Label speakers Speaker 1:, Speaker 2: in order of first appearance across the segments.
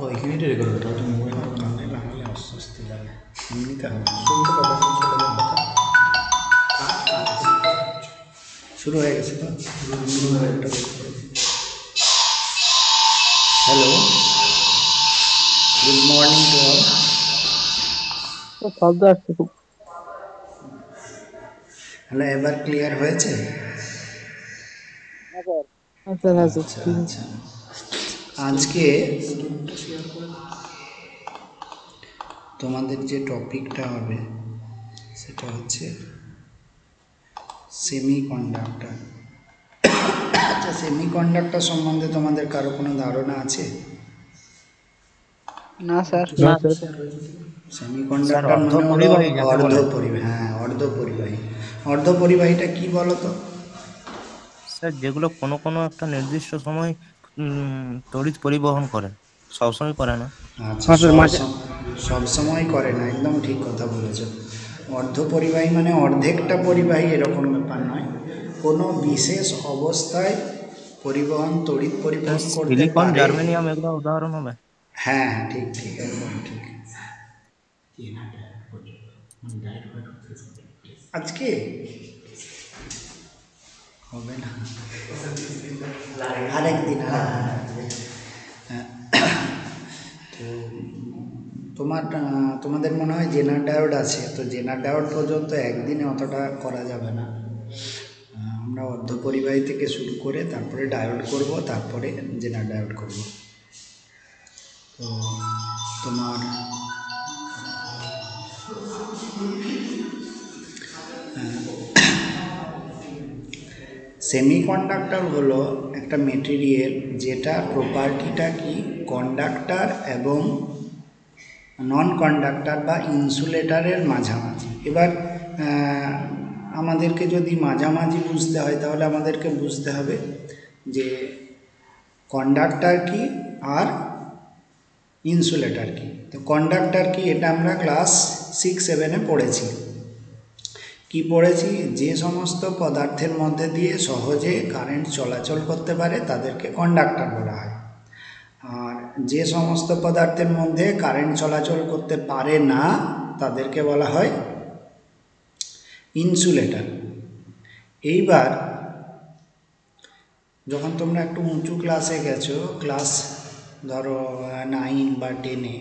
Speaker 1: ওইখানেই রেকর্ড করতে হবে, মোবাইল কানে লাগালে অস্বস্তি লাগে, এমনিতে হবে শুনতে পাবে, চলে যাবে কথা। শুরু হয়ে গেছে তো, hello, good morning to all.
Speaker 2: শব্দ আসছে খুব।
Speaker 1: হ্যালো, এবার ক্লিয়ার হয়েছে?
Speaker 2: আচ্ছা আচ্ছা
Speaker 1: আচ্ছা
Speaker 2: ঠিক আছে।
Speaker 1: আচ্ছা, আজকে তোমাদের যে টপিকটা হবে সেটা হচ্ছে সেমিকন্ডাক্টর। আচ্ছা, সেমিকন্ডাক্টর সম্বন্ধে তোমাদের কারো কোনো ধারণা আছে?
Speaker 2: না স্যার।
Speaker 3: না স্যার।
Speaker 1: সেমিকন্ডাক্টর মানে হলো
Speaker 3: অর্ধপরিবাহী যাকে বলে।
Speaker 1: অর্ধপরিবাহী। হ্যাঁ, অর্ধপরিবাহী। অর্ধপরিবাহীটা কি বলো তো?
Speaker 3: স্যার, যেগুলো কোনো কোনো একটা নির্দিষ্ট সময় তড়িৎ পরিবহন করে, সবসময় করে না।
Speaker 1: আচ্ছা,
Speaker 2: হ্যাঁ স্যার, মাঝে
Speaker 1: সব সময় করে না, একদম ঠিক কথা বলেছো। অর্ধপরিবাহী মানে অর্ধেকটা পরিবাহী এরকম ব্যাপার নয়, কোনো বিশেষ অবস্থায় পরিবহন, তড়িৎ
Speaker 3: স্যার,
Speaker 1: পরিবহন করতে
Speaker 3: সিলিকন,
Speaker 1: পারে।
Speaker 3: জার্মেনিয়াম এগুলো উদাহরণ হবে।
Speaker 1: হ্যাঁ হ্যাঁ, ঠিক ঠিক, একদম ঠিক। আজকে হবে না, আরেকদিন। তো তোমাদের মনে হয় জেনার ডায়োড আছে, তো জেনার ডায়োড পর্যন্ত একদিনে অতটা করা যাবে না। আমরা অর্ধপরিবাহী থেকে শুরু করে তারপরে ডায়োড করব, তারপরে জেনার ডায়োড করব। তো তোমার সেমিকন্ডাক্টর হলো একটা মেটেরিয়াল যেটা প্রপার্টিটা কি, কন্ডাক্টর এবং নন কন্ডাক্টর বা ইনসুলেটারের মাঝামাঝি। এবার আমাদেরকে যদি মাঝামাঝি বুঝতে হয় তাহলে আমাদেরকে বুঝতে হবে যে কন্ডাক্টর কি আর ইনসুলেটার কি। তো কন্ডাক্টর কি, এটা আমরা ক্লাস 6-7-এ পড়েছি। কি পড়েছি? যে সমস্ত পদার্থের মধ্যে দিয়ে সহজে কারেন্ট চলাচল করতে পারে তাদেরকে কন্ডাক্টর বলা হয়, আর যে সমস্ত পদার্থের মধ্যে কারেন্ট চলাচল করতে পারে না তাদেরকে বলা হয় ইনসুলেটর। এইবার যখন তোমরা একটু উঁচু ক্লাসে গেছো, ক্লাস ধরো 9 বা 10-এ,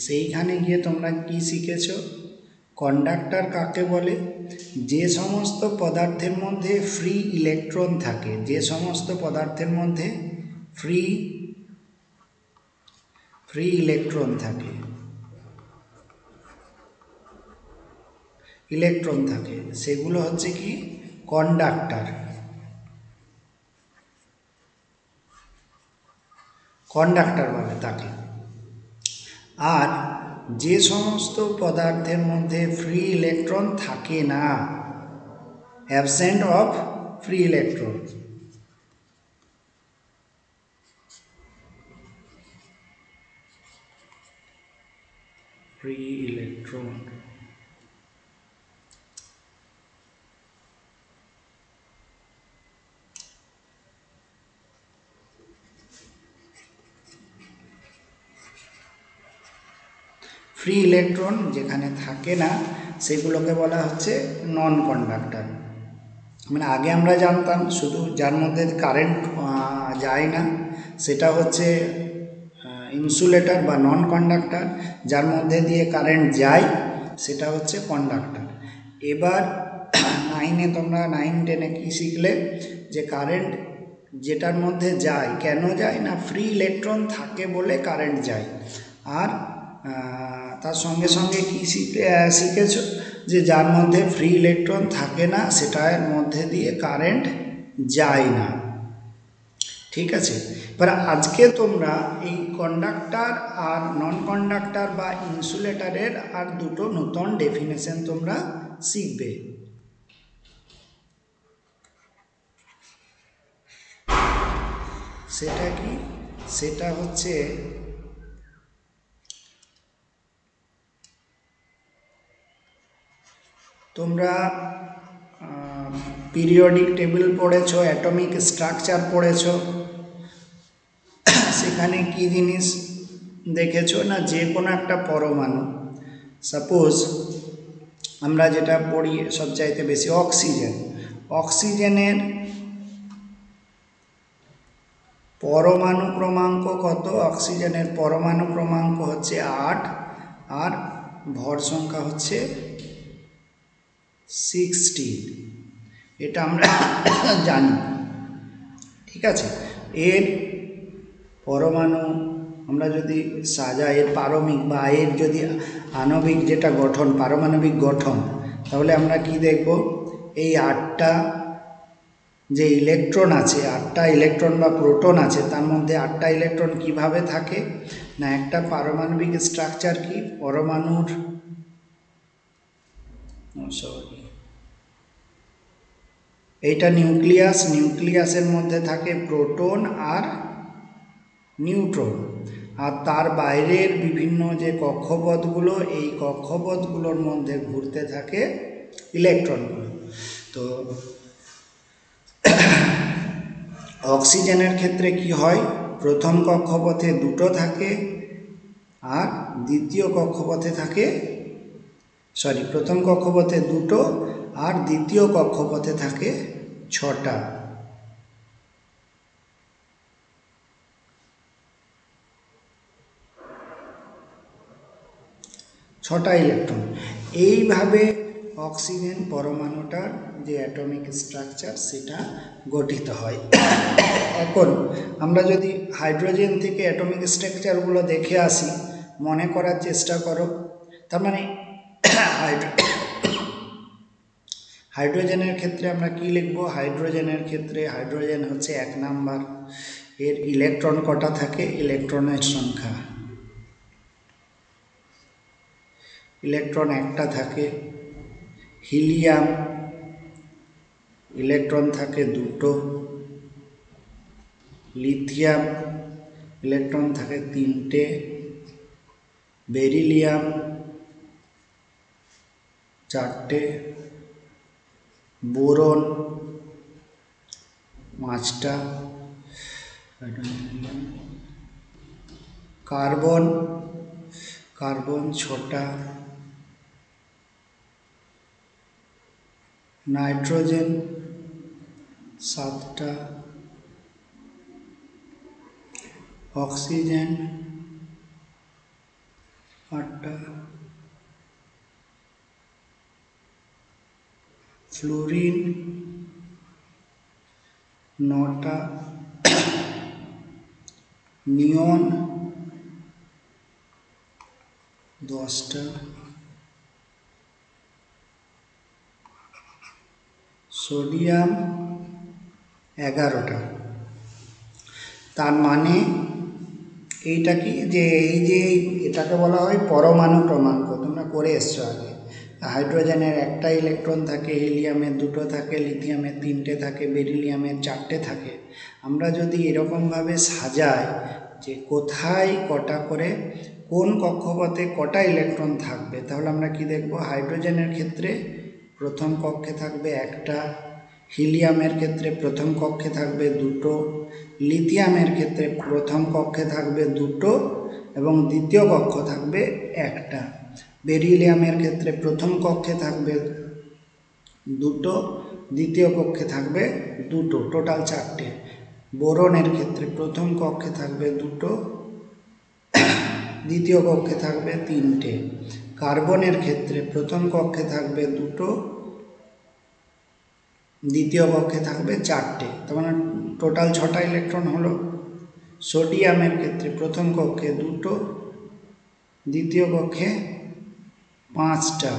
Speaker 1: সেইখানে গিয়ে তোমরা কি শিখেছো? কন্ডাক্টর কাকে বলে? যে সমস্ত পদার্থের মধ্যে ফ্রি ইলেকট্রন থাকে, যে সমস্ত পদার্থের মধ্যে ফ্রি ইলেকট্রন থাকে, সেগুলো হচ্ছে কি কন্ডাক্টর বলে তাকে। আর যে সমস্ত পদার্থের মধ্যে ফ্রি ইলেকট্রন থাকে না, absent of free electron, free electron free electron যেখানে থাকে না সেগুলোকে বলা হচ্ছে নন কন্ডাক্টর। মানে আগে আমরা জানতাম শুধু যার মধ্যে কারেন্ট যায় না সেটা হচ্ছে ইনসুলেটর বা নন কন্ডাক্টর, যার মধ্যে দিয়ে কারেন্ট যায় সেটা হচ্ছে কন্ডাক্টর। এবার 9-এ তোমরা 9-10-এ কী শিখলে? যে কারেন্ট যেটার মধ্যে যায়, কেন যায় না? ফ্রি ইলেকট্রন থাকে বলে কারেন্ট যায়। আর তার সঙ্গে সঙ্গে কী শিখেছ? যে যার মধ্যে ফ্রি ইলেকট্রন থাকে না সেটার মধ্যে দিয়ে কারেন্ট যায় না। ঠিক আছে, এবার আজকে তোমরা এই কন্ডাক্টর আর নন কন্ডাক্টর বা ইনসুলেটরের আর দুটো নতুন ডেফিনেশন তোমরা শিখবে। সেটা কি? সেটা হচ্ছে তোমরা পিরিয়ডিক টেবিল পড়েছো, অ্যাটমিক স্ট্রাকচার পড়েছো, সেখানে কি জিনিস দেখেছো না, যে কোনো একটা পরমাণু, সাপোজ আমরা যেটা পড়ি সবচাইতে বেশি অক্সিজেন, অক্সিজেনের পরমাণু ক্রমাঙ্ক কত? অক্সিজেনের পরমাণু ক্রমাঙ্ক হচ্ছে 8 আর ভর সংখ্যা হচ্ছে 16, এটা আমরা জানি। ঠিক আছে, এর পরমাণু আমরা যদি সাজাই, এর পারমিক বা এর যদি আণবিক যেটা গঠন, পারমাণবিক গঠন, তাহলে আমরা কি দেখব? এই 8টা যে ইলেকট্রন আছে, 8টা ইলেকট্রন বা প্রোটন আছে, তার মধ্যে 8টা ইলেকট্রন কিভাবে থাকে না, একটা পারমাণবিক স্ট্রাকচার কি, পরমাণুর এইটা নিউক্লিয়াস, নিউক্লিয়াসের মধ্যে থাকে প্রোটন আর নিউট্রন, আর তার বাইরের বিভিন্ন যে কক্ষপথগুলো, এই কক্ষপথগুলোর মধ্যে ঘুরতে থাকে ইলেকট্রনগুলো। তো অক্সিজেনের ক্ষেত্রে কি হয়? প্রথম কক্ষপথে 2টো থাকে আর দ্বিতীয় কক্ষপথে থাকে, প্রথম কক্ষপথে 2টো আর দ্বিতীয় কক্ষপথে থাকে 6টা। ইলেকট্রন। এইভাবে অক্সিজেন পরমাণুটার যে অ্যাটমিক স্ট্রাকচার সেটা গঠিত হয়। এখন আমরা যদি হাইড্রোজেন থেকে অ্যাটমিক স্ট্রাকচারগুলো দেখে আসি, মনে করার চেষ্টা করো। তার মানে হাইড্রোজেনের ক্ষেত্রে আমরা কি লিখব? হাইড্রোজেনের ক্ষেত্রে হাইড্রোজেন হচ্ছে 1 নাম্বার, এর ইলেকট্রন কটা থাকে? ইলেকট্রনের সংখ্যা, ইলেকট্রন 1টা থাকে। হিলিয়াম ইলেকট্রন থাকে 2টো। লিথিয়াম ইলেকট্রন থাকে 3টে। বেরিলিয়াম 4টে। বোরন 5টা। কার্বন 6টা। নাইট্রোজেন 7টা। অক্সিজেন 8টা। ফ্লোরিন 9টা। নিয়ন 10টা। সোডিয়াম 11টা। তার মানে এইটা কি, যে এই যে এটাকে বলা হয় পরমাণু ক্রমাঙ্ক, তোমরা করে এসছো আগে। হাইড্রোজেনের 1টা ইলেকট্রন থাকে, হিলিয়ামের 2টো থাকে, লিথিয়ামের 3টে থাকে, বেরিলিয়ামের 4টে থাকে। আমরা যদি এরকমভাবে সাজাই যে কোথায় কটা করে, কোন কক্ষপথে কটা ইলেকট্রন থাকবে, তাহলে আমরা কি দেখব? হাইড্রোজেনের ক্ষেত্রে প্রথম কক্ষে থাকবে 1টা, হিলিয়ামের ক্ষেত্রে প্রথম কক্ষে থাকবে 2টো, লিথিয়ামের ক্ষেত্রে প্রথম কক্ষে থাকবে 2টো এবং দ্বিতীয় কক্ষ থাকবে 1টা। বেরিলিয়ামের ক্ষেত্রে প্রথম কক্ষে থাকবে 2টো, দ্বিতীয় কক্ষে থাকবে 2টো, টোটাল 4টে। বোরনের ক্ষেত্রে প্রথম কক্ষে থাকবে 2টো, দ্বিতীয় কক্ষে থাকবে 3টে। কার্বনের ক্ষেত্রে প্রথম কক্ষে থাকবে 2টো, দ্বিতীয় কক্ষে থাকবে 4টে, তার মানে টোটাল 6টা ইলেকট্রন হলো। সোডিয়ামের ক্ষেত্রে প্রথম কক্ষে 2টো, দ্বিতীয় কক্ষে 5টা।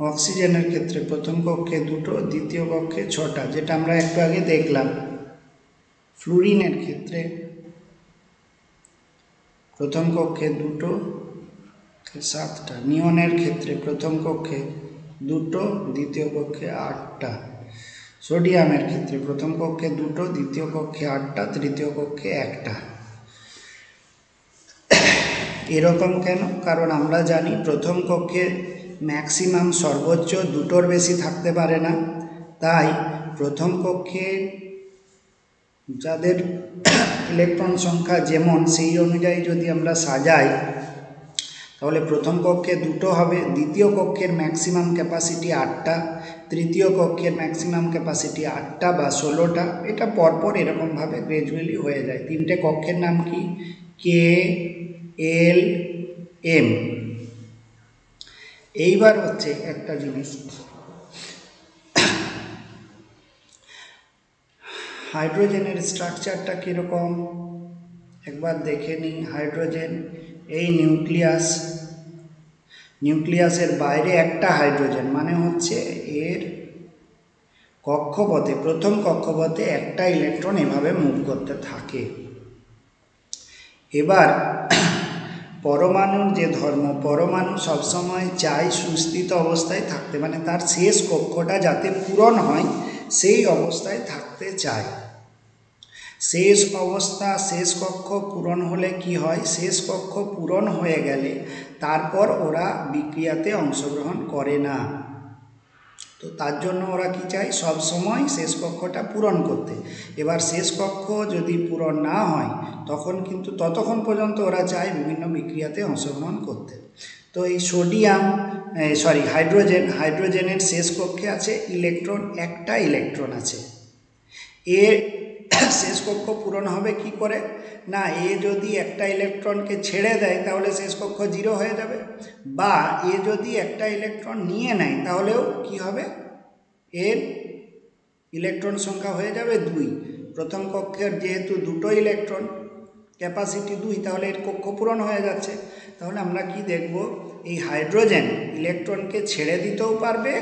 Speaker 1: অক্সিজেনের ক্ষেত্রে প্রথম কক্ষে 2টো, দ্বিতীয় কক্ষে 6টা, যেটা আমরা একটু আগে দেখলাম। ফ্লুরিনের ক্ষেত্রে প্রথম কক্ষে 2টো, 7টা। নিয়নের ক্ষেত্রে প্রথম কক্ষে 2টো, দ্বিতীয় কক্ষে 8টা। সোডিয়ামের ক্ষেত্রে প্রথম কক্ষে 2টো, দ্বিতীয় কক্ষে 8টা, তৃতীয় কক্ষে 1টা। এরকম কেন? কারণ আমরা জানি প্রথম কক্ষে ম্যাক্সিমাম সর্বোচ্চ 2টোর বেশি থাকতে পারে না, তাই প্রথম কক্ষে যাদের ইলেকট্রন সংখ্যা যেমন সেই অনুযায়ী যদি আমরা সাজাই, তাহলে প্রথম কক্ষে 2টো হবে, দ্বিতীয় কক্ষের ম্যাক্সিমাম ক্যাপাসিটি 8টা, তৃতীয় কক্ষের ম্যাক্সিমাম ক্যাপাসিটি 8টা বা 16টা। এটা পরপর এরকমভাবে গ্র্যাজুয়ালি হয়ে যায়। 3টে কক্ষের নাম কি? কে, এল, এম। এইবার হচ্ছে একটা জিনিস, হাইড্রোজেনের স্ট্রাকচারটা কীরকম একবার দেখে নিই। হাইড্রোজেন, এই নিউক্লিয়াসের বাইরে একটা হাইড্রোজেন, মানে হচ্ছে এর কক্ষপথে, প্রথম কক্ষপথে একটা ইলেকট্রন এভাবে মুভ করতে থাকে। এবার পরমাণুর যে ধর্ম, পরমাণু সবসময় চায় সুস্থিত অবস্থায় থাকতে, মানে তার শেষ কক্ষটা যাতে পূরণ হয় সেই অবস্থায় থাকতে চায়। শেষ অবস্থা, শেষ কক্ষ পূরণ হলে কি হয়? শেষ কক্ষ পূরণ হয়ে গেলে তারপর ওরা বিক্রিয়াতে অংশগ্রহণ করে না। তো তার জন্য ওরা কি চায়? সব সময় শেষ কক্ষটা পূরণ করতে। এবার শেষ কক্ষ যদি পূরণ না হয় তখন কিন্তু ততক্ষণ পর্যন্ত ওরা চায় বিভিন্ন বিক্রিয়াতে অংশগ্রহণ করতে। তো এই হাইড্রোজেনের শেষ কক্ষে আছে ইলেকট্রন, একটা ইলেকট্রন আছে। এর শেষ কক্ষ পূরণ হবে কি করে? না, এ যদি একটা ইলেকট্রনকে ছেড়ে দেয় তাহলে শেষ কক্ষ 0 হয়ে যাবে, বা এ যদি একটা ইলেকট্রন নিয়ে নেয় তাহলেও কি হবে? এর ইলেকট্রন সংখ্যা হয়ে যাবে 2। প্রথম কক্ষের যেহেতু 2টো ইলেকট্রন, ক্যাপাসিটি 2, তাহলে এর কক্ষ পূরণ হয়ে যাচ্ছে। তাহলে আমরা কি দেখব? এই হাইড্রোজেন ইলেকট্রনকে ছেড়ে দিতেও পারবে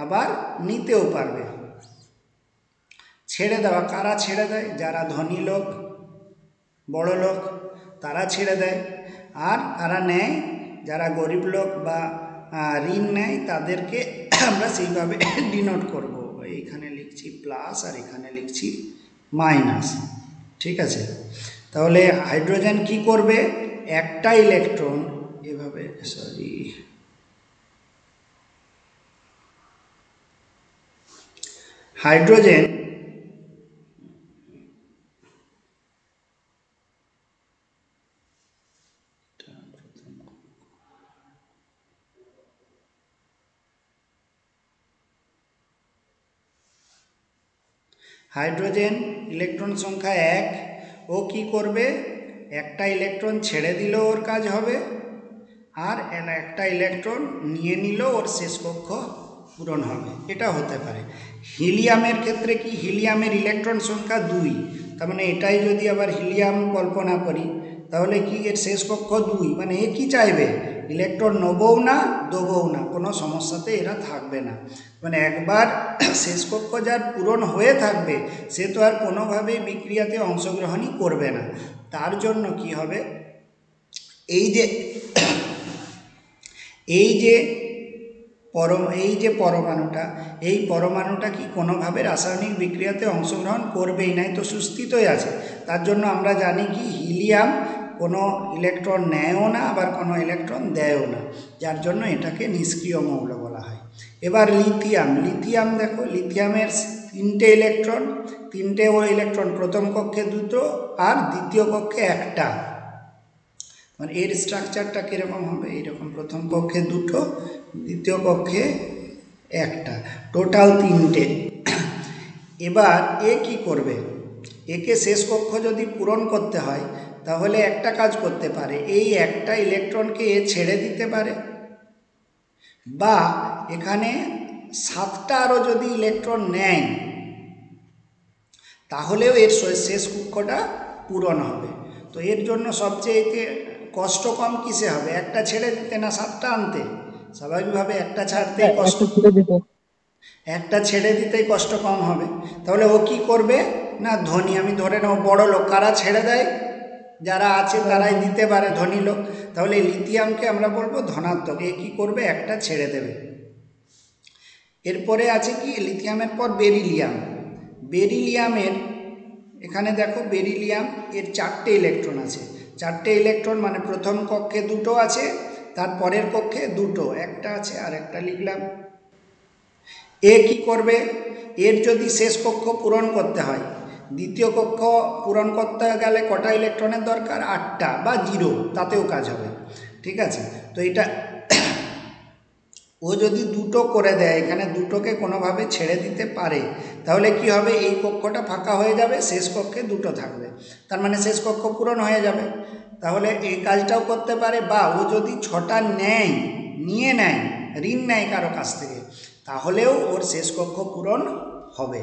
Speaker 1: আবার নিতেও পারবে। ছেড়ে দেওয়া, কারা ছেড়ে দেয়? যারা ধনী লোক, বড় লোক, তারা ছেড়ে দেয়। আর কারা নেয়? যারা গরিব লোক বা ঋণ নেয় তাদেরকে আমরা সেইভাবে ডিনোট করব। এইখানে লিখছি প্লাস আর এখানে লিখছি মাইনাস, ঠিক আছে? তাহলে হাইড্রোজেন কি করবে? একটা ইলেকট্রন এভাবে, হাইড্রোজেন ইলেকট্রন সংখ্যা 1, ও কি করবে? একটা ইলেকট্রন ছেড়ে দিলেও ওর কাজ হবে, আর একটা ইলেকট্রন নিয়ে নিলেও ওর শেষ কক্ষ পূরণ হবে। এটা হতে পারে। হিলিয়ামের ক্ষেত্রে কি? হিলিয়ামের ইলেকট্রন সংখ্যা 2, তার মানে এটাই যদি আবার হিলিয়াম কল্পনা করি তাহলে কি? এর শেষ কক্ষ 2, মানে এ কি চাইবে? ইলেকট্রন নেবও না দেবও না, কোনো সমস্যাতে এরা থাকবে না। মানে একবার শেষ কক্ষ যার পূরণ হয়ে থাকবে সে তো আর কোনোভাবেই বিক্রিয়াতে অংশগ্রহণই করবে না। তার জন্য কি হবে? এই যে পরমাণুটা কি কোনোভাবে রাসায়নিক বিক্রিয়াতে অংশগ্রহণ করবেই না, তো সুস্থিতই আছে। তার জন্য আমরা জানি কি হিলিয়াম কোনো ইলেকট্রন নেয়ও না আবার কোনো ইলেকট্রন দেয়ও না, যার জন্য এটাকে নিষ্ক্রিয় মৌল বলা হয়। এবার লিথিয়াম দেখো, লিথিয়ামের 3টে ইলেকট্রন, প্রথম কক্ষে 2টো আর দ্বিতীয় কক্ষে 1টা। মানে এর স্ট্রাকচারটা কীরকম হবে? এইরকম, প্রথম কক্ষে 2টো, দ্বিতীয় কক্ষে 1টা, টোটাল 3টে। এবার এ কি করবে? একে শেষ কক্ষ যদি পূরণ করতে হয় তাহলে একটা কাজ করতে পারে, এই একটা ইলেকট্রনকে এ ছেড়ে দিতে পারে, বা এখানে 7টা আরও যদি ইলেকট্রন নেয় তাহলেও এর শেষ কক্ষটা পূরণ হবে। তো এর জন্য সবচেয়ে কষ্ট কম কিসে হবে? একটা ছেড়ে দিতে না 7টা আনতে? স্বাভাবিকভাবে একটা ছেড়ে দিতেই কষ্ট কম হবে। তাহলে ও কি করবে? না ধনী, আমি ধরে নেব বড় লোক, কারা ছেড়ে দেয়? যারা আছে তারাই দিতে পারে, ধনী লোক। তাহলে লিথিয়ামকে আমরা বলবো ধনাত্মক। এ কি করবে? একটা ছেড়ে দেবে। এরপরে আছে কি? লিথিয়ামের পর বেরিলিয়ামের এখানে দেখো, বেরিলিয়াম এর 4টে ইলেকট্রন আছে। 4টে ইলেকট্রন মানে প্রথম কক্ষে 2টো আছে, তার পরের কক্ষে 2টো, একটা আছে আর একটা লিখলাম। এ কি করবে? এর যদি শেষ কক্ষ পূরণ করতে হয় দ্বিতীয় কক্ষ পূরণ করতে গেলে কটা ইলেকট্রনের দরকার? 8টা বা 0, তাতেও কাজ হবে। ঠিক আছে, তো এটা ও যদি দুটো করে দেয়, এখানে দুটোকে কোনোভাবে ছেড়ে দিতে পারে, তাহলে কি হবে? এই কক্ষটা ফাঁকা হয়ে যাবে, শেষ কক্ষে দুটো থাকবে, তার মানে শেষ কক্ষ পূরণ হয়ে যাবে। তাহলে এই কাজটাও করতে পারে। বা ও যদি 6টা নিয়ে নেয়, ঋণ নেয় কারো কাছ থেকে, তাহলেও ওর শেষ কক্ষ পূরণ হবে।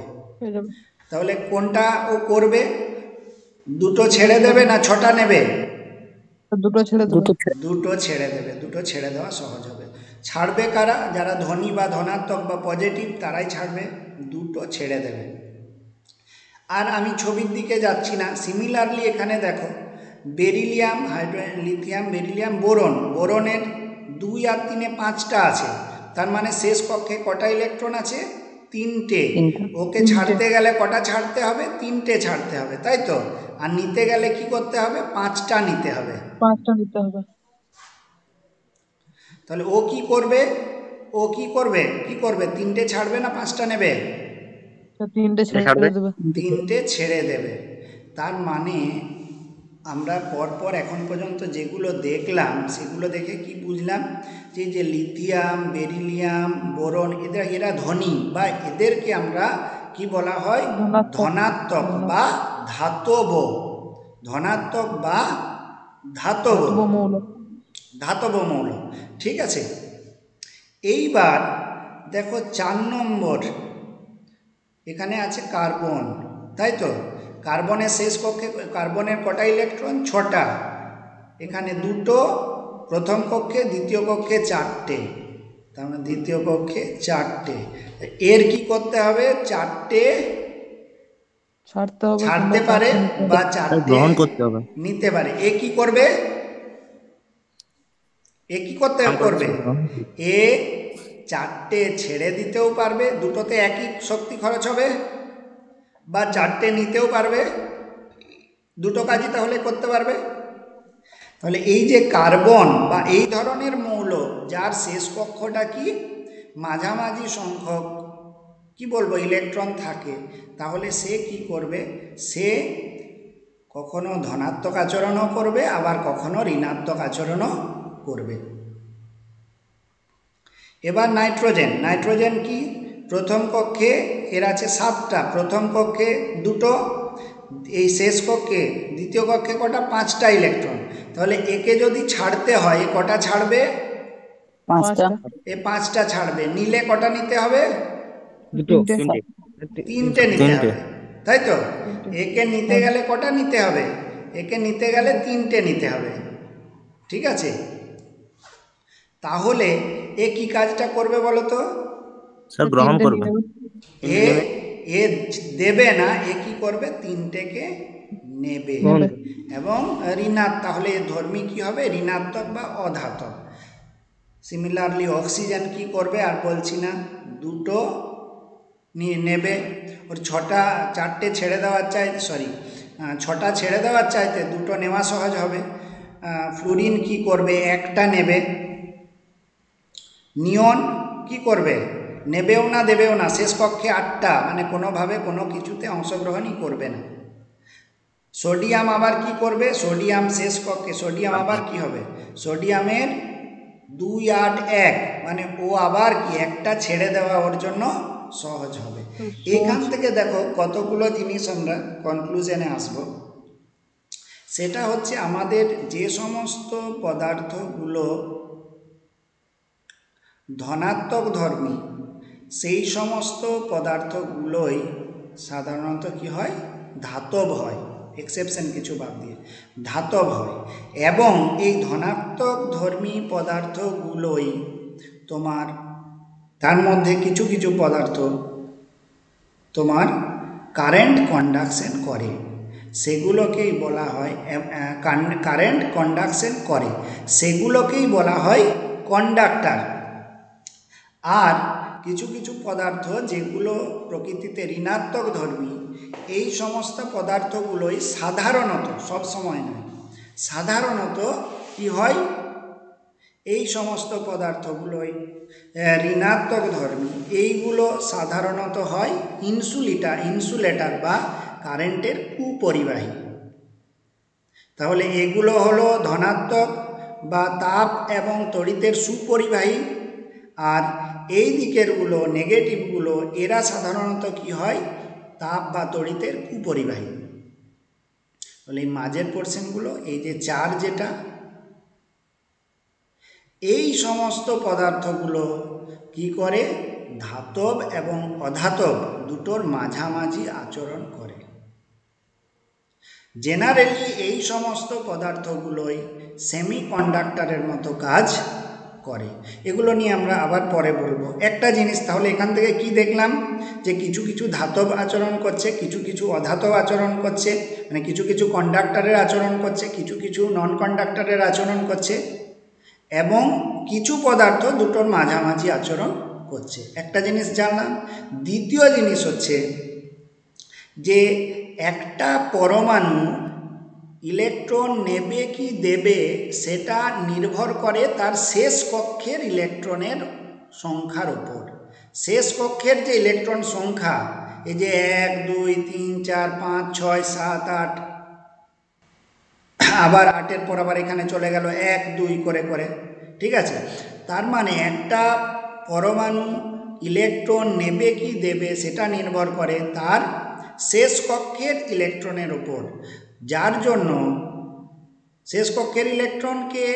Speaker 1: তাহলে কোনটা ও করবে? দুটো ছেড়ে দেবে না 6টা নেবে?
Speaker 2: দুটো ছেড়ে দেবে।
Speaker 1: দুটো ছেড়ে দেবে, দুটো ছেড়ে দেওয়া সহজ হবে। ছাড়বে কারা? যারা ধনী বা ধনাত্মক বা পজিটিভ, তারাই ছাড়বে, দুটো ছেড়ে দেবে। আর আমি ছবির দিকে যাচ্ছি না। সিমিলারলি এখানে দেখো, বেরিলিয়াম, লিথিয়াম, বেরিলিয়াম, বোরনের 2 আর 3-এ 5টা আছে, তার মানে শেষ কক্ষে কটা ইলেকট্রন আছে? 3টে। ওকে ছাড়তে গেলে কটা ছাড়তে হবে? 3টে ছাড়তে হবে, তাই তো? আর নিতে গেলে কি করতে হবে? 5টা নিতে হবে।
Speaker 2: 5টা নিতে হবে।
Speaker 1: তাহলে ও কি করবে? 3টে ছাড়বে না 5টা নেবে?
Speaker 2: 3টে ছেড়ে দেবে।
Speaker 1: 3টে ছেড়ে দেবে। তার মানে আমরা পরপর এখন পর্যন্ত যেগুলো দেখলাম, সেগুলো দেখে কি বুঝলাম? যে লিথিয়াম, বেরিলিয়াম, বোরন, এরা ধনী, বা এদেরকে আমরা কি বলা হয়? ধনাত্মক বা ধাতব। ধনাত্মক বা ধাতব মৌল। ঠিক আছে, এইবার দেখো 4 নম্বর, এখানে আছে কার্বন, তাই তো? কার্বনের শেষ কক্ষে কার্বনের কটা ইলেকট্রন? 6টা। এখানে দুটো প্রথম কক্ষে, দ্বিতীয় কক্ষে 4টে, তার মানে দ্বিতীয় কক্ষে 4টে। এর কি করতে হবে? 4টে ছাড়তে পারে বা 4টে
Speaker 3: গ্রহণ করতে হবে,
Speaker 1: নিতে পারে। এ কি করবে? এ 4টে ছেড়ে দিতেও পারবে, দুটোতে একই শক্তি খরচ হবে, বা 4টে নিতেও পারবে, দুটো কাজই তাহলে করতে পারবে। তাহলে এই যে কার্বন বা এই ধরনের মৌল, যার শেষ কক্ষটা কি মাঝামাঝি সংখ্যক কি বলবো ইলেকট্রন থাকে, তাহলে সে কি করবে? সে কখনো ধনাত্মক আচরণও করবে, আবার কখনো ঋণাত্মক আচরণও করবে। এবার নাইট্রোজেন কি? প্রথম কক্ষে এর আছে 7টা, প্রথম কক্ষে 2টো, এই শেষ কক্ষে দ্বিতীয় কক্ষে কটা? 5টা ইলেকট্রন। তাহলে একে যদি ছাড়তে হয়, কটা ছাড়বে?
Speaker 2: 5টা।
Speaker 1: এ 5টা ছাড়বে। নিলে কটা নিতে হবে? 3টে নিতে হবে, তাই তো? একে নিতে গেলে কটা নিতে হবে? একে নিতে গেলে 3টে নিতে হবে। ঠিক আছে, তাহলে এ কি কাজটা করবে বলো তো?
Speaker 3: স্যার গ্রহণ করবে।
Speaker 1: এ দেবে না, এ কি করবে? 3টেকে নেবে এবং তাহলে ধর্মী কি হবে? ঋণাত্মক বা অধাতব। সিমিলারলি অক্সিজেন কি করবে? আর বলছি না, দুটো নেবে। ওর 4টে ছেড়ে দেওয়ার চাইতে 6টা ছেড়ে দেওয়ার চাইতে দুটো নেওয়া সহজ হবে। ফ্লুরিন কি করবে? একটা নেবে। নিয়ন কি করবে? নেবেও না দেবেও না, শেষ কক্ষে 8টা, মানে কোনোভাবে কোনো কিছুতে অংশগ্রহণই করবে না। সোডিয়াম আবার কি করবে? সোডিয়াম শেষ কক্ষে, সোডিয়াম আবার কি হবে? সোডিয়ামের 2, 8, 1, মানে ও আবার কি একটা ছেড়ে দেওয়া ওর জন্য সহজ হবে। এখান থেকে দেখো কতগুলো জিনিস আমরা কনক্লুশনে আসব। সেটা হচ্ছে আমাদের যে সমস্ত পদার্থগুলো ধনাত্মক ধর্মী, সেই সমস্ত পদার্থগুলোই সাধারণত কি হয়? ধাতব হয়, এক্সেপশন কিছু বাদ দিয়ে ধাতব হয়। এবং এই ধনাত্মক ধর্মী পদার্থগুলোই তোমার, তার মধ্যে কিছু কিছু পদার্থ তোমার কারেন্ট কন্ডাকশন করে, সেগুলোকেই বলা হয় কারেন্ট কন্ডাকশন করে, সেগুলোকেই বলা হয় কন্ডাক্টর। আর কিছু কিছু পদার্থ যেগুলো প্রকৃতিতে ঋণাত্মক ধর্মী, এই সমস্ত পদার্থগুলোই সাধারণত, সব সময় নয়, সাধারণত কি হয়? এই সমস্ত পদার্থগুলোই ঋণাত্মক ধর্মী, এইগুলো সাধারণত হয় ইনসুলেটার বা কারেন্টের কুপরিবাহী। তাহলে এগুলো হলো ধনাত্মক বা তাপ এবং তড়িতের সুপরিবাহী, আর এই দিকেরগুলো নেগেটিভগুলো এরা সাধারণত কি হয়, তাপ বা তড়িতের কুপরিবাহী। তাহলে এই মাঝের পোর্শনগুলো, এই যে চার যেটা, এই সমস্ত পদার্থগুলো কি করে, ধাতব এবং অধাতব দুটোর মাঝামাঝি আচরণ করে। জেনারেলি এই সমস্ত পদার্থগুলোই সেমিকন্ডাক্টরের মতো কাজ করে। এগুলো নিয়ে আমরা আবার পরে বলবো। একটা জিনিস তাহলে এখান থেকে কি দেখলাম, যে কিছু কিছু ধাতব আচরণ করছে, কিছু কিছু অধাতব আচরণ করছে, মানে কিছু কিছু কন্ডাক্টরের আচরণ করছে, কিছু কিছু নন কন্ডাক্টরের আচরণ করছে, এবং কিছু পদার্থ দুটোর মাঝামাঝি আচরণ করছে। একটা জিনিস জানলাম। দ্বিতীয় জিনিস হচ্ছে যে একটা পরমাণু ইলেকট্রন নেবে কি দেবে সেটা নির্ভর করে তার শেষ কক্ষের ইলেকট্রনের সংখ্যার উপর। শেষ কক্ষের যে ইলেকট্রন সংখ্যা, এই যে 1 2 3 4 5 6 7 8, আবার 8-এর পর আবার এখানে চলে গেল 1 2 করে করে, ঠিক আছে। তার মানে একটা পরমাণু ইলেকট্রন নেবে কি দেবে সেটা নির্ভর করে তার শেষ কক্ষের ইলেকট্রনের উপর, যার জন্য শেষ কক্ষের ইলেকট্রনকে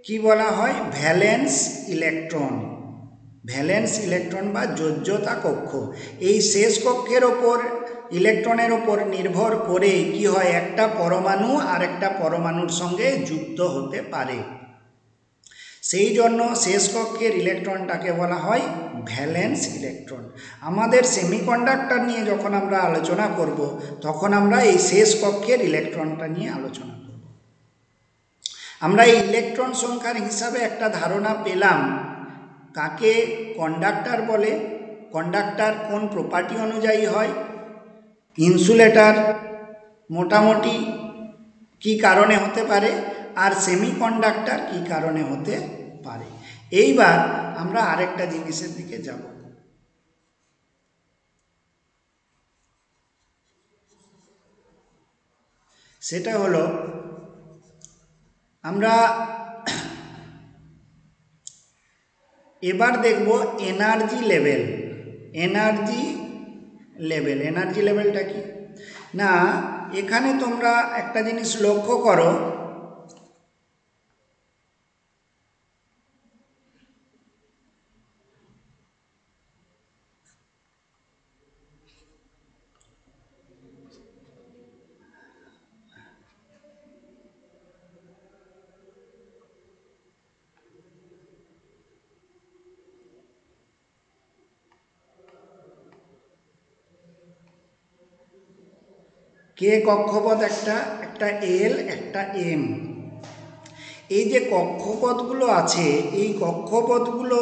Speaker 1: কি বলা হয়, ভ্যালেন্স ইলেকট্রন। ভ্যালেন্স ইলেকট্রন বা যোজ্যতা কক্ষ। এই শেষ কক্ষের ওপর ইলেকট্রনের ওপর নির্ভর করে কি হয়, একটা পরমাণু আর একটা পরমাণুর সঙ্গে যুক্ত হতে পারে। সেই জন্য শেষ কক্ষের ইলেকট্রনটাকে বলা হয় ভ্যালেন্স ইলেকট্রন। আমাদের সেমিকন্ডাক্টর নিয়ে যখন আমরা আলোচনা করব, তখন আমরা এই শেষ কক্ষের ইলেকট্রনটা নিয়ে আলোচনা করব। আমরা এই ইলেকট্রন সংখ্যার হিসাবে একটা ধারণা পেলাম, কাকে কন্ডাক্টর বলে, কন্ডাক্টর কোন প্রপার্টি অনুযায়ী হয়, ইনসুলেটর মোটামুটি কি কারণে হতে পারে, আর সেমিকন্ডাক্টর কি কারণে হতে পারে। এইবার আমরা আরেকটা জিনিসের দিকে যাব। সেটা হলো আমরা এবার দেখব এনার্জি লেভেল। এনার্জি লেভেলটা কি না, এখানে তোমরা একটা জিনিস লক্ষ্য করো, কে কক্ষপথ একটা, একটা এল, একটা এম। এই যে কক্ষপথগুলো আছে, এই কক্ষপথগুলো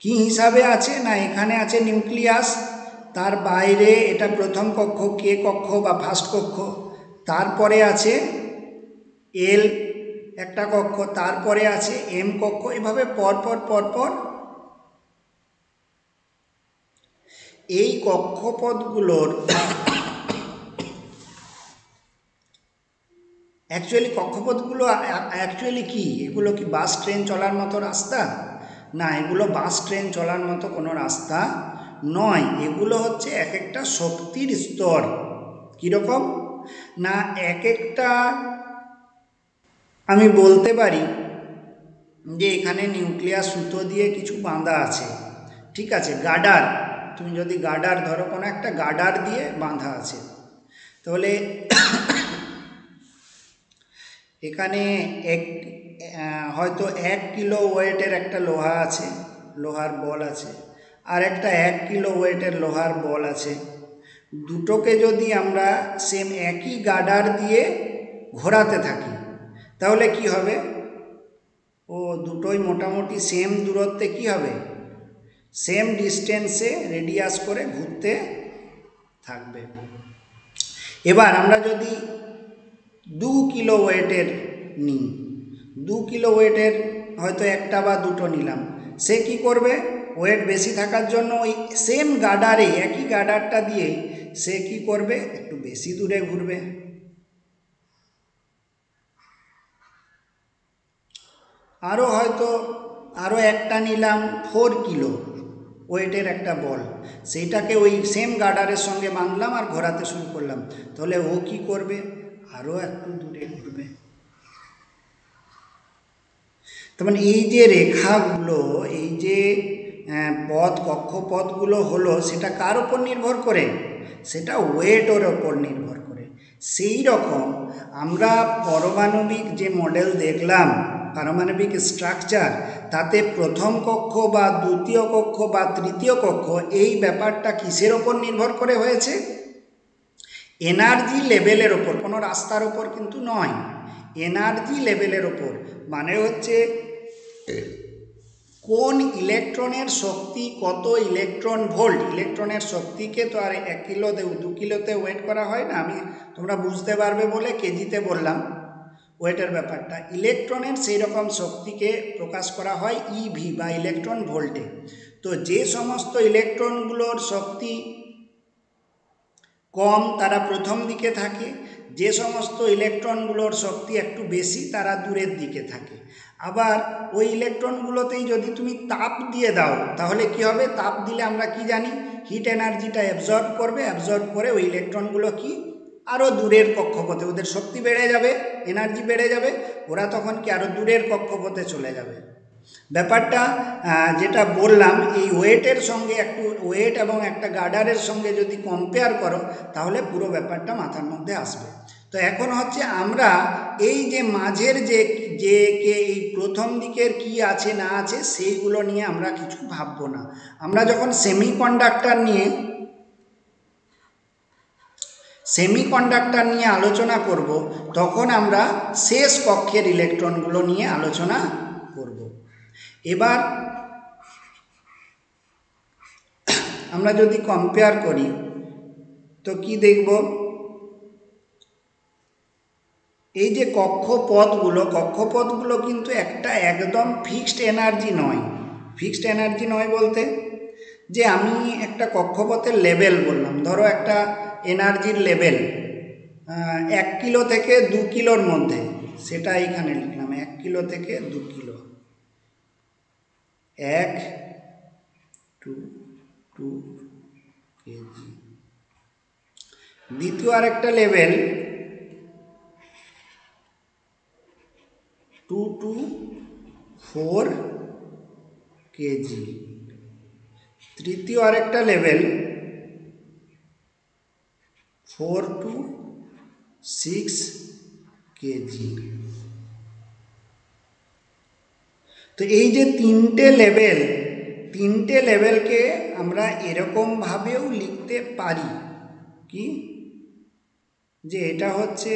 Speaker 1: কি হিসাবে আছে না, এখানে আছে নিউক্লিয়াস, তার বাইরে এটা প্রথম কক্ষ কে কক্ষ বা ফার্স্ট কক্ষ, তারপরে আছে এল একটা কক্ষ, তারপরে আছে এম কক্ষ, এভাবে পরপর পরপর এই কক্ষপথগুলোর কক্ষপথগুলো অ্যাকচুয়ালি কি, এগুলো কি বাস ট্রেন চলার মতো রাস্তা? না, এগুলো বাস ট্রেন চলার মতো কোনো রাস্তা নয়। এগুলো হচ্ছে এক একটা শক্তির স্তর। কীরকম না, এক একটা আমি বলতে পারি যে এখানে নিউক্লিয়াস সুতো দিয়ে কিছু বাঁধা আছে, ঠিক আছে, গার্ডার, তুমি যদি গার্ডার ধরো, কোনো একটা গার্ডার দিয়ে বাঁধা আছে, তাহলে এখানে হয়তো 1 কিলো ওয়েটের একটা লোহা আছে, লোহার বল আছে, আর একটা 1 কিলো ওয়েটের লোহার বল আছে। দুটোকে যদি আমরা সেম একই গার্ডার দিয়ে ঘোরাতে থাকি, তাহলে কি হবে, ও দুটোই মোটামুটি সেম দূরত্বে কি হবে, সেম ডিস্টেন্সে রেডিয়াস করে ঘুরতে থাকবে। এবার আমরা যদি 2 কিলো ওয়েটের নিই, 2 কিলো ওয়েটের হয়তো একটা বা দুটো নিলাম, সে কি করবে, ওয়েট বেশি থাকার জন্য ওই সেম গার্ডারে, একই গার্ডারটা দিয়ে সে কি করবে, একটু বেশি দূরে ঘুরবে। আরও হয়তো আরও একটা নিলাম 4 কিলো ওয়েটের একটা বল, সেইটাকে ওই সেম গার্ডারের সঙ্গে বাঁধলাম আর ঘোরাতে শুরু করলাম, তাহলে ও কি করবে, আরও একটু দূরে ঘুরবে। তার মানে এই যে রেখাগুলো, এই যে কক্ষপথগুলো হলো, সেটা কার ওপর নির্ভর করে, সেটা ওয়েটের ওপর নির্ভর করে। সেই রকম আমরা পারমাণবিক যে মডেল দেখলাম, পারমাণবিক স্ট্রাকচার, তাতে প্রথম কক্ষ বা দ্বিতীয় কক্ষ বা তৃতীয় কক্ষ, এই ব্যাপারটা কিসের ওপর নির্ভর করে হয়েছে, এনার্জি লেভেলের ওপর, কোনো রাস্তার ওপর কিন্তু নয়, এনার্জি লেভেলের ওপর। মানে হচ্ছে কোন ইলেকট্রনের শক্তি কত ইলেকট্রন ভোল্ট। ইলেকট্রনের শক্তিকে তো আর 1 কিলোতে 2 কিলোতে ওয়েট করা হয় না, আমি তোমরা বুঝতে পারবে বলে কেজিতে বললাম ওয়েটের ব্যাপারটা। ইলেকট্রনের সেই রকম শক্তিকে প্রকাশ করা হয় ইভি বা ইলেকট্রন ভোল্টে। তো যে সমস্ত ইলেকট্রনগুলোর শক্তি কম তারা প্রথম দিকে থাকে, যে সমস্ত ইলেকট্রনগুলোর শক্তি একটু বেশি তারা দূরের দিকে থাকে। আবার ওই ইলেকট্রনগুলোতেই যদি তুমি তাপ দিয়ে দাও, তাহলে কি হবে, তাপ দিলে আমরা কি জানি, হিট এনার্জিটা অ্যাবজর্ব করবে, অ্যাবজর্ব করে ওই ইলেকট্রনগুলো কি আরও দূরের কক্ষপথে, ওদের শক্তি বেড়ে যাবে, এনার্জি বেড়ে যাবে, ওরা তখন কি আরও দূরের কক্ষপথে চলে যাবে। ব্যাপারটা যেটা বললাম, এই ওয়েটের সঙ্গে একটু ওয়েট এবং একটা গার্ডারের সঙ্গে যদি কম্পেয়ার করো, তাহলে পুরো ব্যাপারটা মাথার মধ্যে আসবে। তো এখন হচ্ছে আমরা এই যে মাঝের যে এই প্রথম দিকের কি আছে না আছে সেইগুলো নিয়ে আমরা কিছু ভাববো না। আমরা যখন সেমিকন্ডাক্টর নিয়ে আলোচনা করব, তখন আমরা শেষ কক্ষের ইলেকট্রনগুলো নিয়ে আলোচনা করব। এবার আমরা যদি কম্পেয়ার করি তো কি দেখব, এই যে কক্ষপথগুলো কিন্তু একটা একদম ফিক্সড এনার্জি নয়। ফিক্সড এনার্জি নয় বলতে, যে আমি একটা কক্ষপথের লেভেল বললাম, ধরো একটা এনার্জির লেভেল 1 কিলো থেকে 2 কিলোর মধ্যে, সেটা এইখানে লিখলাম 1 কিলো থেকে 2 কিলো, 1 2 2 কেজি। দ্বিতীয় আরেকটা লেভেল 2 to 4 কেজি। তৃতীয় আরেকটা লেভেল 4 to 6 কেজি। তো এই যে তিনটে লেভেলকে আমরা এরকমভাবেও লিখতে পারি, কি, যে এটা হচ্ছে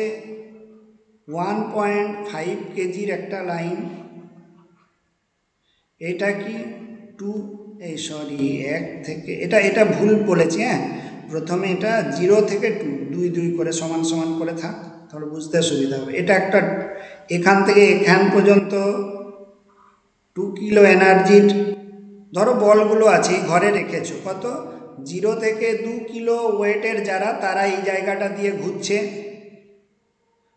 Speaker 1: 1.5 কেজির একটা লাইন, এটা কি 1 থেকে, এটা ভুল বলেছি, প্রথমে এটা 0 থেকে 2 2 করে সমান সমান করে থাক, তাহলে বুঝতে সুবিধা হবে। এটা একটা এখান থেকে এখান পর্যন্ত 2 কিলো এনার্জির, ধরো বলগুলো আছে ঘরে রেখেছো, কত 0 থেকে 2 কিলো ওয়েটের যারা, তারা এই জায়গাটা দিয়ে ঘুরছে।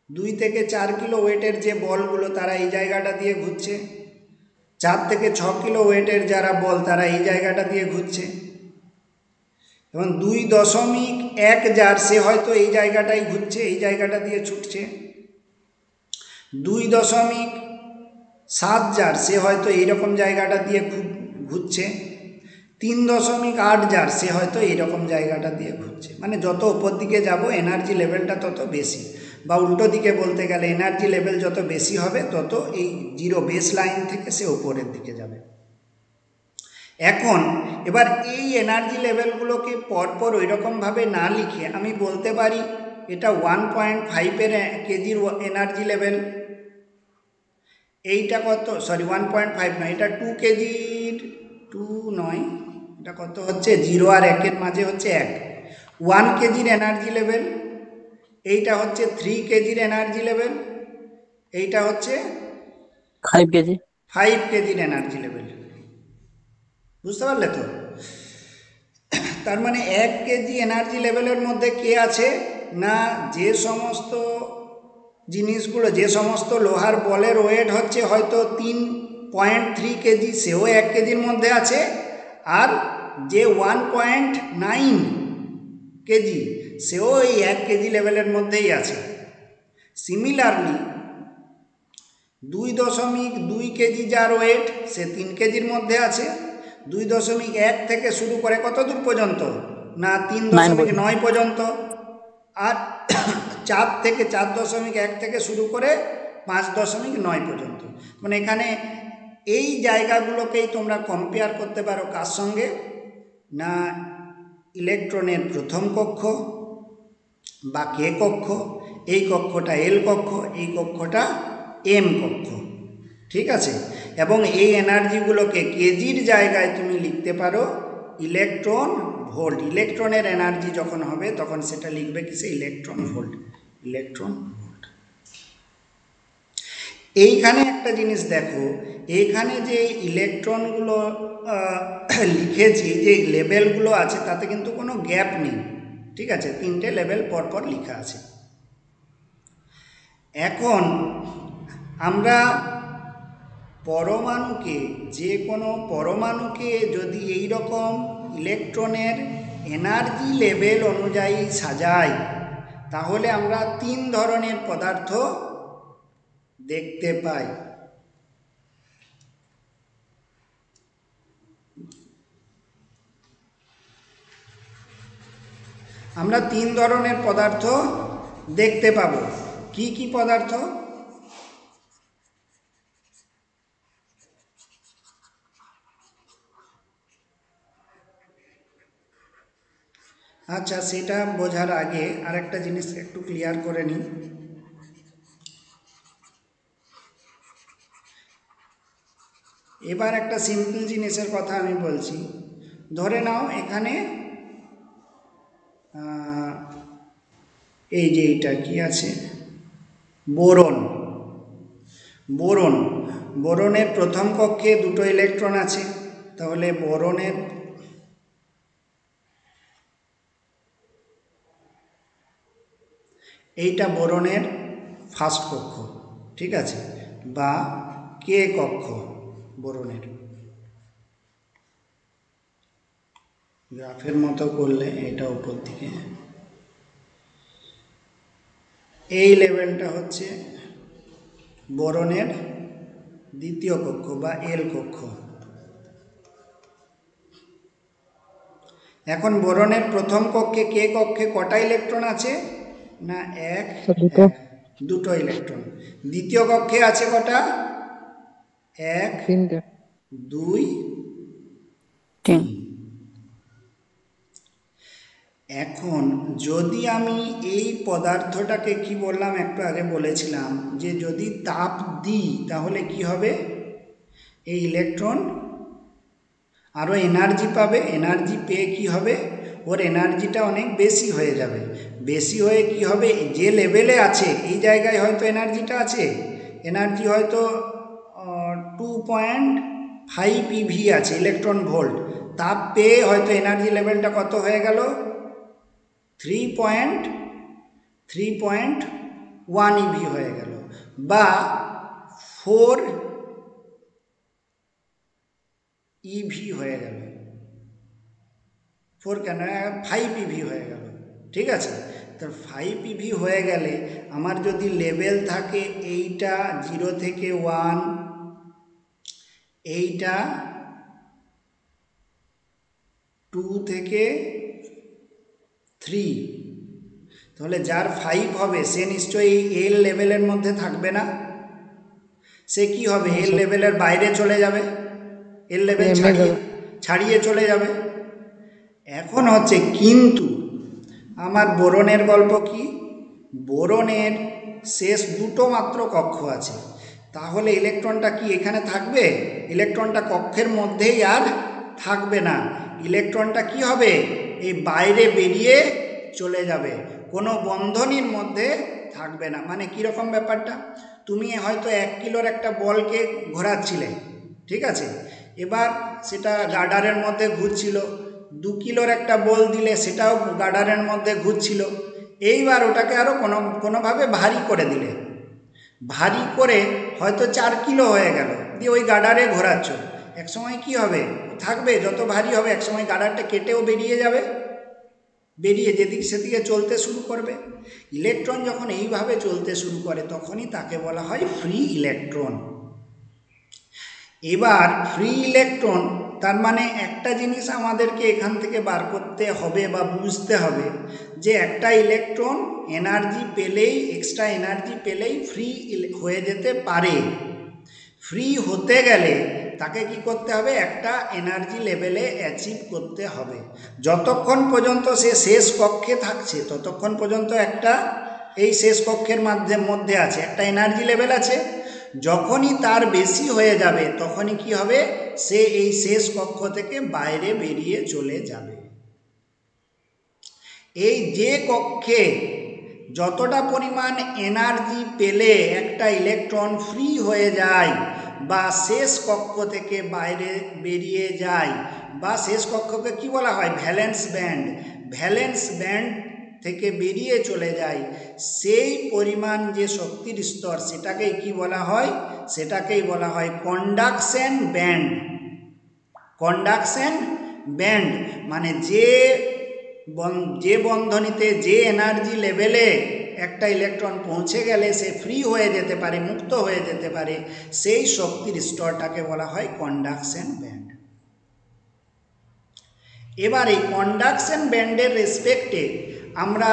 Speaker 1: 2 থেকে 4 কিলো ওয়েটের যে বলগুলো, তারা এই জায়গাটা দিয়ে ঘুরছে। 4 থেকে 6 কিলো ওয়েটের যারা বল, তারা এই জায়গাটা দিয়ে ঘুরছে। এবং 2.1 জার, সে হয়তো এই জায়গাটাই ঘুরছে, এই জায়গাটা দিয়ে ছুটছে। 2.7 জার, সে হয়তো এইরকম জায়গাটা দিয়ে ঘুরছে। 3.8 জার, সে হয়তো এইরকম জায়গাটা দিয়ে ঘুরছে। মানে যত উপর দিকে যাব এনার্জি লেভেলটা তত বেশি, বা উল্টো দিকে বলতে গেলে এনার্জি লেভেল যত বেশি হবে, তত এই 0 বেস লাইন থেকে সে উপরের দিকে যাবে। এখন এবার এই এনার্জি লেভেলগুলোকে পরপর ওইরকমভাবে না লিখে আমি বলতে পারি এটা 1.5 কেজির এনার্জি লেভেল, এইটা কত, সরি 1.5 নয়, এটা 2 কেজির, 2 নয়, এটা কত হচ্ছে, 0 আর 1-এর মাঝে হচ্ছে 1, 1 কেজির এনার্জি লেভেল, এইটা হচ্ছে 3 কেজির এনার্জি লেভেল, এইটা হচ্ছে
Speaker 2: 5 কেজি।
Speaker 1: 5 কেজির এনার্জি লেভেল। বুঝতে পারলে তো? তার মানে 1 কেজি এনার্জি লেভেলের মধ্যে কে আছে না যে সমস্ত জিনিসগুলো, যে সমস্ত লোহার বলের ওয়েট হচ্ছে হয়তো 3.3 কেজি, সেও 1 কেজির মধ্যে আছে। আর যে 1.9 কেজি সেও এই 1 কেজি লেভেলের মধ্যেই আছে। সিমিলারলি 2.2 কেজি যার ওয়েট, সে 3 কেজির মধ্যে আছে। 2.1 থেকে শুরু করে কত দূর পর্যন্ত না 3.9 পর্যন্ত। আর 4 থেকে 4.1 থেকে শুরু করে 5.9 পর্যন্ত। মানে এখানে এই জায়গাগুলোকেই তোমরা কম্পেয়ার করতে পারো কার সঙ্গে না ইলেকট্রনের প্রথম কক্ষ বা কে কক্ষ, এই কক্ষটা এল কক্ষ, এই কক্ষটা এম কক্ষ। ঠিক আছে, এবং এই এনার্জিগুলোকে কেজির জায়গায় তুমি লিখতে পারো ইলেকট্রন ভোল্ট। ইলেকট্রনের এনার্জি যখন হবে তখন সেটা লিখবে কিসে, ইলেকট্রন ভোল্ট, ইলেকট্রন ভোল্ট। এইখানে একটা জিনিস দেখো, এইখানে যে ইলেকট্রনগুলো লিখেছি, যে লেভেলগুলো আছে তাতে কিন্তু কোনো গ্যাপ নেই। ঠিক আছে, 3টে লেভেল পরপর লেখা আছে। এখন আমরা পরমাণুকে, যে কোনো পরমাণুকে যদি এই রকম ইলেকট্রনের এনার্জি লেভেল অনুযায়ী সাজাই, তাহলে আমরা 3 ধরনের পদার্থ দেখতে পাই। আমরা 3 ধরনের পদার্থ দেখতে পাবো। কি কি পদার্থ? আচ্ছা, সেটা বোঝার আগে আরেকটা জিনিস একটু ক্লিয়ার করে নিই। এবার একটা সিম্পল জিনিসের কথা আমি বলছি। ধরে নাও এখানে এই যে এটা কি আছে, বোরন। বোরন, বোরনের প্রথম কক্ষে 2টো ইলেকট্রন আছে। তাহলে বোরনের এইটা বোরনের ফার্স্ট কক্ষ। ঠিক আছে, বা কে কক্ষ বোরনের। গ্রাফের মতো করলে এটা উপর দিকে, এই লেভেলটা হচ্ছে বোরনের দ্বিতীয় কক্ষ বা এল কক্ষ। এখন বোরনের প্রথম কক্ষে কে কক্ষে কটা ইলেকট্রন আছে না 2টো ইলেকট্রন। দ্বিতীয় কক্ষে আছে কটা? 1 2 3। এখন যদি আমি এই পদার্থটাকে কি বললাম, একটু আগে বলেছিলাম যে যদি তাপ দিই তাহলে কি হবে, এই ইলেকট্রন আরও এনার্জি পাবে। এনার্জি পেয়ে কি হবে, ওর এনার্জিটা অনেক বেশি হয়ে যাবে। বেশি হয়ে কি হবে, যে লেভেলে আছে এই জায়গায় হয়তো এনার্জিটা আছে, এনার্জি হয়তো 2.5 EV আছে, ইলেকট্রন ভোল্ট। তাপ পেয়ে হয়তো এনার্জি লেভেলটা কত হয়ে গেল, 3.1 EV হয়ে গেল, বা 4 EV হয়ে গেল। 4 কেন, 5 EV হয়ে গেল। ঠিক আছে, তো 5 EV হয়ে গেলে আমার যদি লেভেল থাকে এইটা 0 থেকে 1, এইটা 2 থেকে 3, তাহলে যার 5 হবে সে নিশ্চয়ই এল লেভেলের মধ্যে থাকবে না। সে কি হবে, এল লেভেলের বাইরে চলে যাবে, এল লেভেল ছাড়িয়ে চলে যাবে। এখন হচ্ছে কিন্তু আমার বোরনের গল্প কি, বোরনের শেষ 2টো মাত্র কক্ষ আছে। তাহলে ইলেকট্রনটা কি এখানে থাকবে, ইলেকট্রনটা কক্ষের মধ্যেই আর থাকবে না। ইলেকট্রনটা কি হবে, এই বাইরে বেরিয়ে চলে যাবে, কোনো বন্ধনীর মধ্যে থাকবে না। মানে কীরকম ব্যাপারটা, তুমি হয়তো 1 কিলোর একটা বলকে ঘোরাচ্ছিলে, ঠিক আছে, এবার সেটা রাডারের মধ্যে ঘুরছিল, কিলোর একটা বল দিলে সেটাও গার্ডারের মধ্যে ঘুরছিল। এইবার ওটাকে আরও কোনোভাবে ভারী করে দিলে, ভারী করে হয়তো 4 কিলো হয়ে গেল, দিয়ে ওই গার্ডারে ঘোরাচ্ছ, একসময় কি হবে, থাকবে, যত ভারী হবে একসময় গার্ডারটা কেটেও বেরিয়ে যাবে, বেরিয়ে যেদিক সেদিকে চলতে শুরু করবে। ইলেকট্রন যখন এইভাবে চলতে শুরু করে তখনই তাকে বলা হয় ফ্রি ইলেকট্রন। এবার ফ্রি ইলেকট্রন তার মানে একটা জিনিস আমাদেরকে এখান থেকে বার করতে হবে বা বুঝতে হবে যে একটা ইলেকট্রন এনার্জি পেলেই, এক্সট্রা এনার্জি পেলেই ফ্রি হয়ে যেতে পারে। ফ্রি হতে গেলে তাকে কি করতে হবে, একটা এনার্জি লেভেলে অ্যাচিভ করতে হবে। যতক্ষণ পর্যন্ত সে শেষ কক্ষে থাকছে ততক্ষণ পর্যন্ত একটা, এই শেষ কক্ষের মধ্যে আছে একটা এনার্জি লেভেল আছে। যখনই তার বেশি হয়ে যাবে তখনই কি হবে, সে এই শেষ কক্ষ থেকে বাইরে বেরিয়ে চলে যাবে। এই যে কক্ষে যতটা পরিমাণ এনার্জি পেলে একটা ইলেকট্রন ফ্রি হয়ে যায় বা শেষ কক্ষ থেকে বাইরে বেরিয়ে যায়, বা শেষ কক্ষকে কি বলা হয়, ভ্যালেন্স ব্যান্ড, ভ্যালেন্স ব্যান্ড থেকে বেরিয়ে চলে যায়, সেই পরিমাণ যে শক্তির স্তর সেটাকেই কি বলা হয়, সেটাকেই বলা হয় কন্ডাকশন ব্যান্ড। কন্ডাকশন ব্যান্ড মানে যে বন্ধনীতে যে এনার্জি লেভেলে একটা ইলেকট্রন পৌঁছে গেলে সে ফ্রি হয়ে যেতে পারে, মুক্ত হয়ে যেতে পারে, সেই শক্তির স্তরটাকে বলা হয় কন্ডাকশন ব্যান্ড। এবার এই কন্ডাকশন ব্যান্ডের রেসপেক্টে আমরা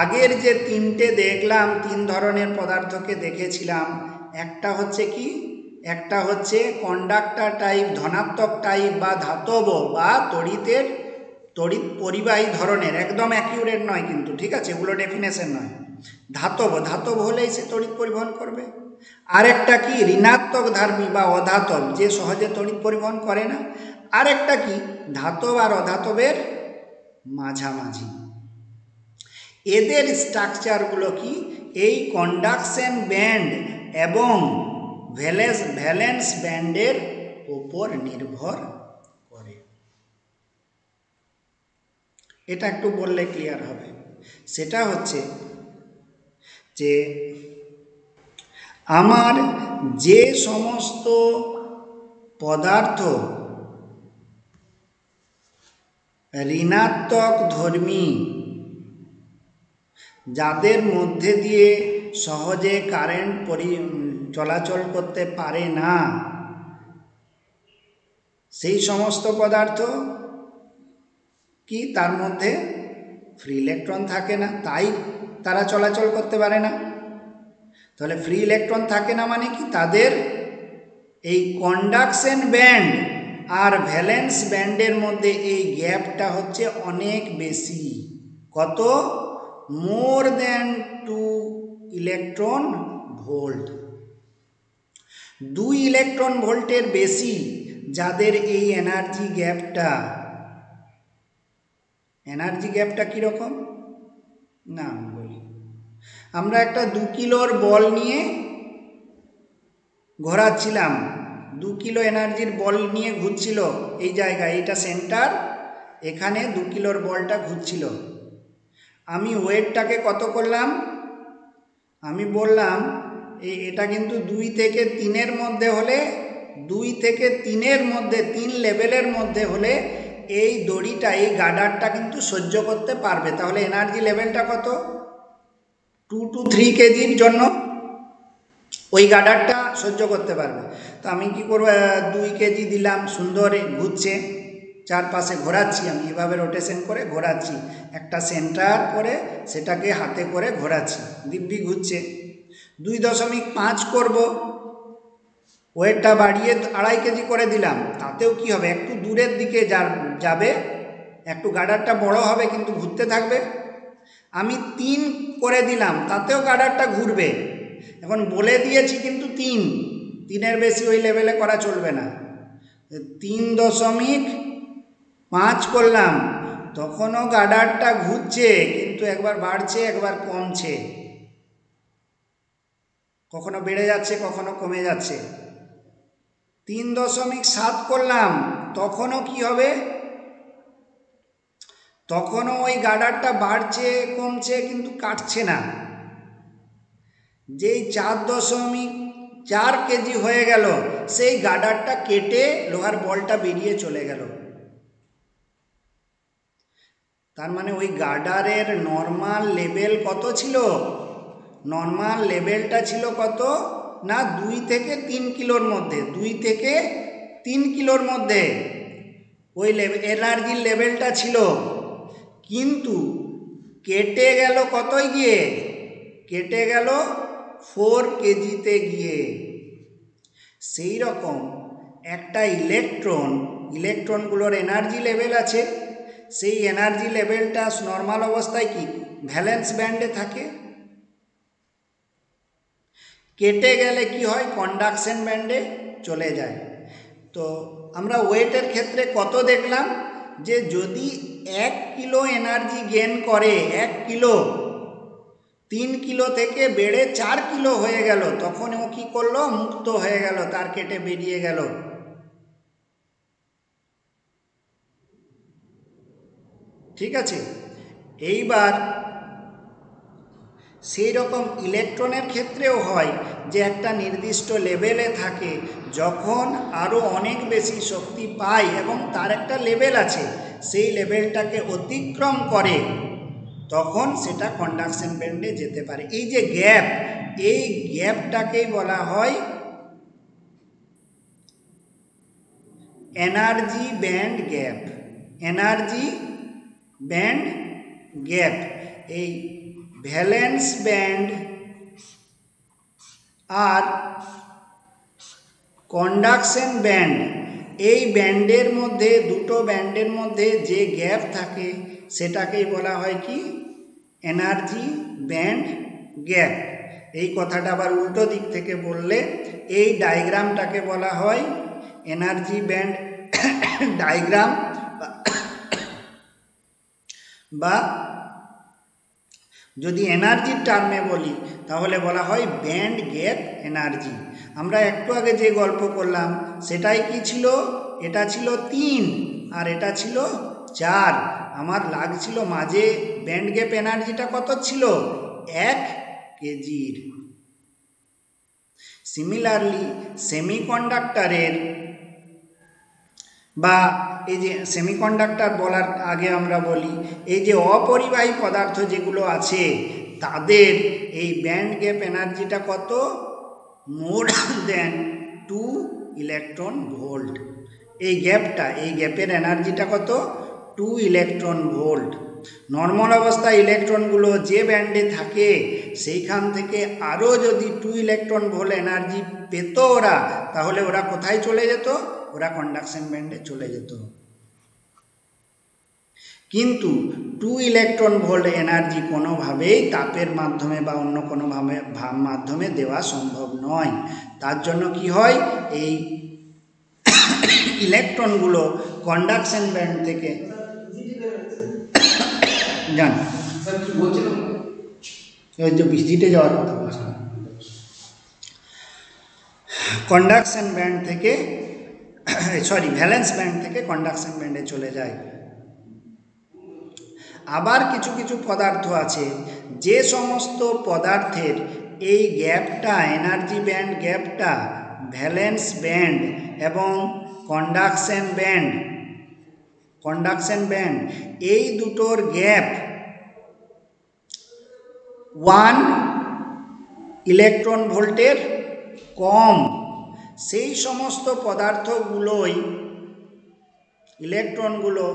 Speaker 1: আগের যে তিনটে দেখলাম, 3 ধরনের পদার্থকে দেখেছিলাম। একটা হচ্ছে কি, একটা হচ্ছে কন্ডাক্টর টাইপ, ধনাত্মক টাইপ বা ধাতব বা তড়িৎ পরিবাহী ধরনের, একদম অ্যাকিউরেট নয় কিন্তু, ঠিক আছে, এগুলো ডেফিনেশন নয়। ধাতব হলেই সে তড়িৎ পরিবহন করবে। আর একটা কি, ঋণাত্মক ধার্মী বা অধাতব, যে সহজে তড়িৎ পরিবহন করে না। আর একটা কি, ধাতব আর অধাতবের মাঝামাঝি। এদের স্ট্রাকচারগুলো কি, এই কন্ডাকশন ব্যান্ড এবং ভ্যালেন্স ব্যান্ডের উপর নির্ভর করে। এটা একটু বললে ক্লিয়ার হবে। সেটা হচ্ছে যে আমার যে সমস্ত পদার্থ ঋণাত্মক ধর্মী, যাদের মধ্যে দিয়ে সহজে কারেন্ট চলাচল করতে পারে না, সেই সমস্ত পদার্থ কি তার মধ্যে ফ্রি ইলেকট্রন থাকে না, তাই তারা চলাচল করতে পারে না। তাহলে ফ্রি ইলেকট্রন থাকে না মানে কি, তাদের এই কন্ডাকশন ব্যান্ড আর ভ্যালেন্স ব্যান্ডের মধ্যে এই গ্যাপটা হচ্ছে অনেক বেশি। কত? More than 2 electron volt. 2 electron ভোল্টের বেশি যাদের এই এনার্জি গ্যাপটা কীরকম না আমি বলি। আমরা একটা 2 কিলোর বল নিয়ে ঘোরাচ্ছিলাম, 2 কিলো এনার্জির বল নিয়ে ঘুরছিল এই জায়গায়, এটা সেন্টার, এখানে 2 কিলোর বলটা ঘুরছিল। আমি ওয়েটটাকে কত করলাম, আমি বললাম এটা কিন্তু 2 থেকে 3-এর মধ্যে হলে, 2 থেকে 3-এর মধ্যে, 3 লেভেলের মধ্যে হলে এই দড়িটা, এই গার্ডারটা কিন্তু সহ্য করতে পারবে। তাহলে এনার্জি লেভেলটা কত, 2 to 3 কেজির জন্য ওই গার্ডারটা সহ্য করতে পারবে। তো আমি কি করব, 2 কেজি দিলাম, সুন্দর ঘুরছে, চারপাশে ঘোরাচ্ছি, আমি এভাবে রোটেশন করে ঘোরাচ্ছি, একটা সেন্টার করে সেটাকে হাতে করে ঘোরাচ্ছি, দিব্যি ঘুরছে। 2.5 করব, ওয়েটটা বাড়িয়ে 2.5 কেজি করে দিলাম, তাতেও কি হবে, একটু দূরের দিকে যাবে, একটু গার্ডারটা বড় হবে কিন্তু ঘুরতে থাকবে। আমি 3 করে দিলাম, তাতেও গার্ডারটা ঘুরবে। এখন বলে দিয়েছি কিন্তু 3-এর বেশি ওই লেভেলে করা চলবে না। 3.5 করলাম, তখনও গার্ডারটা ঘুরছে কিন্তু একবার বাড়ছে একবার কমছে, কখনো বেড়ে যাচ্ছে কখনো কমে যাচ্ছে। 3.7 করলাম, তখনও কি হবে, তখনও ওই গার্ডারটা বাড়ছে কমছে কিন্তু কাটছে না। যেই 4.4 কেজি হয়ে গেল সেই গার্ডারটা কেটে লোহার বলটা বেরিয়ে চলে গেল। তার মানে ওই গার্ডারের নর্মাল লেভেল কত ছিল? নর্মাল লেভেলটা ছিল কত না 2 থেকে 3 কিলোর মধ্যে, 2 থেকে 3 কিলোর মধ্যে ওই এনার্জির লেভেলটা ছিল। কিন্তু কেটে গেল কতই গিয়ে? কেটে গেল 4 কেজিতে গিয়ে। সেই রকম একটা ইলেকট্রনগুলোর এনার্জি লেভেল আছে, সেই এনার্জি লেভেলটা নর্মাল অবস্থায় কি ভ্যালেন্স ব্যান্ডে থাকে, কেটে গেলে কি হয় কন্ডাকশন ব্যান্ডে চলে যায়। তো আমরা ওয়েটের ক্ষেত্রে কত দেখলাম যে যদি 1 কিলো এনার্জি গেন করে, 1 কিলো 3 কিলো থেকে বেড়ে 4 কিলো হয়ে গেল, তখন ও কি করলো? মুক্ত হয়ে গেল, তার কেটে বেরিয়ে গেল। ঠিক আছে, এইবার সেই রকম ইলেকট্রনের ক্ষেত্রেও হয় যে একটা নির্দিষ্ট লেভেলে থাকে, যখন আরও অনেক বেশি শক্তি পায় এবং তার একটা লেভেল আছে, সেই লেভেলটাকে অতিক্রম করে তখন সেটা কন্ডাকশন ব্যান্ডে যেতে পারে। এই যে গ্যাপ, এই গ্যাপটাকেই বলা হয় energy band gap. Energy band gap. এই ভ্যালেন্স ব্যান্ড আর কন্ডাকশন ব্যান্ড, এই ব্যান্ডের মধ্যে, দুটো ব্যান্ডের মধ্যে যে গ্যাপ থাকে সেটাকেই বলা হয় কি এনার্জি ব্যান্ড গ্যাপ। এই কথাটা আবার উল্টো দিক থেকে বললে এই ডায়াগ্রামটাকে বলা হয় এনার্জি ব্যান্ড ডায়াগ্রাম, বা যদি এনার্জির টার্মে বলি তাহলে বলা হয় ব্যান্ড গ্যাপ এনার্জি। আমরা একটু আগে যে গল্প করলাম সেটাই কি ছিল? এটা ছিল 3 আর এটা ছিল 4। আমার লাগছিল মাঝে ব্যান্ড গ্যাপ এনার্জিটা কত ছিল? 1 কেজির। সিমিলারলি সেমিকন্ডাক্টরের, বা এই যে সেমিকন্ডাক্টর বলার আগে আমরা বলি এই যে অপরিবাহী পদার্থ যেগুলো আছে তাদের এই ব্যান্ড গ্যাপ এনার্জিটা কত? মোর দেন 2 ইলেকট্রন ভোল্ট। এই গ্যাপটা, এই গ্যাপের এনার্জিটা কত? 2 ইলেকট্রন ভোল্ট। নর্মাল অবস্থায় ইলেকট্রনগুলো যে ব্যান্ডে থাকে সেইখান থেকে আরও যদি 2 ইলেকট্রন ভোল্ট এনার্জি পেত ওরা, তাহলে ওরা কোথায় চলে যেত? ওরা কন্ডাকশন ব্যান্ডে চলে যেত। কিন্তু 2 ইলেকট্রন ভোল্ট এনার্জি কোনোভাবেই তাপের মাধ্যমে বা অন্য কোনোভাবে মাধ্যমে দেওয়া সম্ভব নয়। তার জন্য কি হয়, এই ইলেকট্রনগুলো কন্ডাকশন ব্যান্ড থেকে যান, ওই যে ভিজিটে যাওয়ার কথা বলছিলাম, কন্ডাকশন ব্যান্ড থেকে ভ্যালেন্স ব্যান্ড থেকে কন্ডাকশন ব্যান্ডে চলে যায়। আবার কিছু কিছু পদার্থ আছে যে সমস্ত পদার্থের এই গ্যাপটা, এনার্জি ব্যান্ড গ্যাপটা ভ্যালেন্স ব্যান্ড এবং কন্ডাকশন ব্যান্ড এই দুটোর গ্যাপ 1 ইলেকট্রন ভোল্টের কম, সেই সমস্ত পদার্থগুলোই ইলেকট্রনগুলো